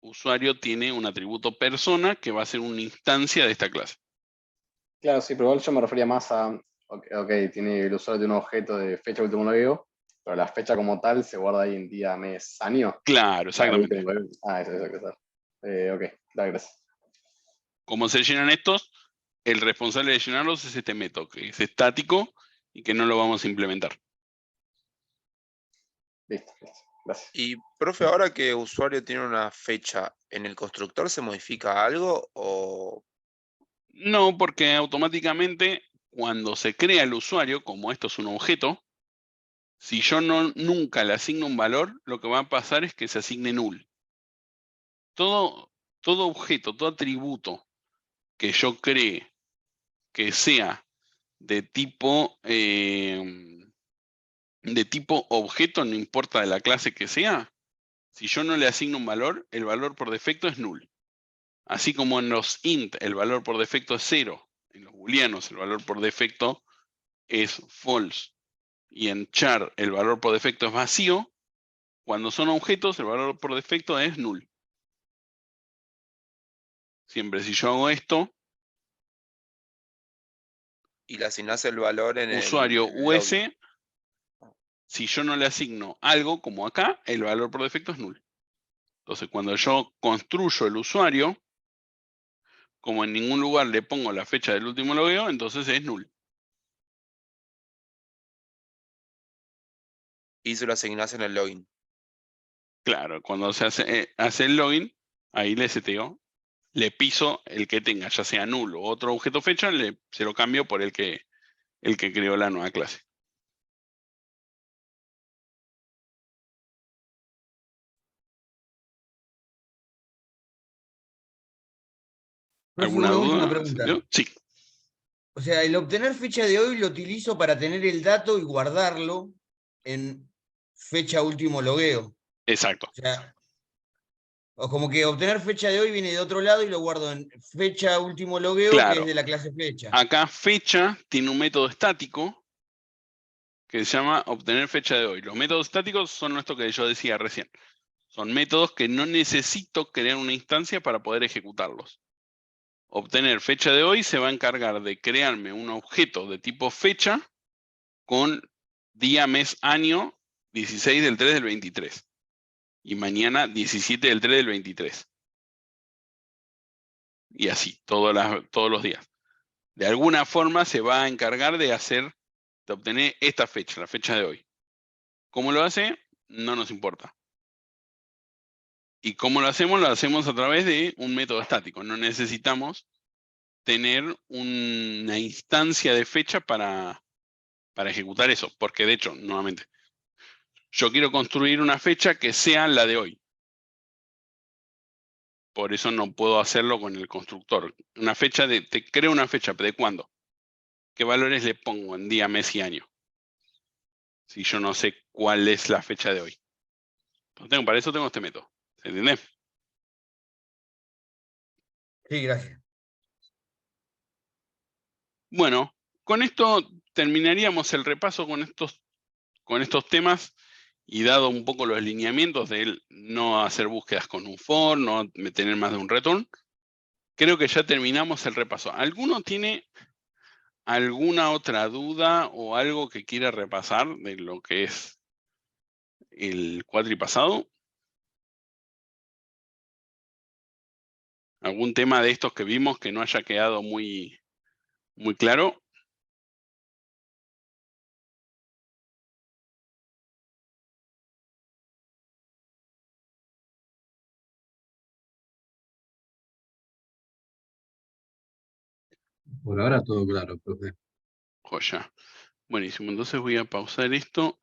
Usuario tiene un atributo persona que va a ser una instancia de esta clase. Claro, sí, pero igual yo me refería más a, ok, tiene el usuario de un objeto de fecha último logueo, pero la fecha como tal se guarda ahí en día, mes, año. Claro, exactamente. Eso que saber. Ok, dale, gracias. ¿Cómo se llenan estos? El responsable de llenarlos es este método, que es estático y que no lo vamos a implementar. Listo, gracias. Y, profe, ahora que usuario tiene una fecha, ¿en el constructor se modifica algo o...? No, porque automáticamente cuando se crea el usuario, como esto es un objeto, si yo nunca le asigno un valor, lo que va a pasar es que se asigne null. Todo objeto, todo atributo que yo cree que sea de tipo objeto, no importa de la clase que sea, si yo no le asigno un valor, el valor por defecto es null. Así como en los int el valor por defecto es 0, en los booleanos el valor por defecto es false, y en char el valor por defecto es vacío, cuando son objetos el valor por defecto es null. Siempre si yo hago esto, Y le asignás el valor en usuario el US, login. si yo no le asigno algo, como acá, el valor por defecto es null. Entonces, cuando yo construyo el usuario, como en ningún lugar le pongo la fecha del último logueo, entonces es null. Y se lo asignás en el login. Claro, cuando se hace el login, ahí le seteo, le piso el que tenga, ya sea null o otro objeto fecha, se lo cambio por el que creó la nueva clase. Profe, ¿Alguna una última duda? pregunta. Sí. O sea, el obtener fecha de hoy lo utilizo para tener el dato y guardarlo en fecha último logueo. Exacto. O sea, o como que obtener fecha de hoy viene de otro lado y lo guardo en fecha último logueo, que es Claro. de la clase fecha. Acá fecha tiene un método estático que se llama obtener fecha de hoy. Los métodos estáticos son esto que yo decía recién. Son métodos que no necesito crear una instancia para poder ejecutarlos. Obtener fecha de hoy se va a encargar de crearme un objeto de tipo fecha con día, mes, año, 16 del 3 del 23. Y mañana 17 del 3 del 23. Y así, todos los días. De alguna forma se va a encargar de obtener esta fecha, la fecha de hoy. ¿Cómo lo hace? No nos importa. ¿Y cómo lo hacemos? Lo hacemos a través de un método estático. No necesitamos tener una instancia de fecha para ejecutar eso. Porque de hecho, nuevamente, yo quiero construir una fecha que sea la de hoy. Por eso no puedo hacerlo con el constructor. Una fecha te creo una fecha, ¿de cuándo? ¿Qué valores le pongo en día, mes y año? Si yo no sé cuál es la fecha de hoy. Entonces, para eso tengo este método. ¿Se entiende? Sí, gracias. Bueno, con esto terminaríamos el repaso con estos temas y dado un poco los lineamientos de no hacer búsquedas con un for, no tener más de un return, creo que ya terminamos el repaso. ¿Alguno tiene alguna otra duda o algo que quiera repasar de lo que es el cuatripasado? ¿Algún tema de estos que vimos que no haya quedado muy claro? Por ahora todo claro, profe. Joya. Buenísimo, entonces voy a pausar esto.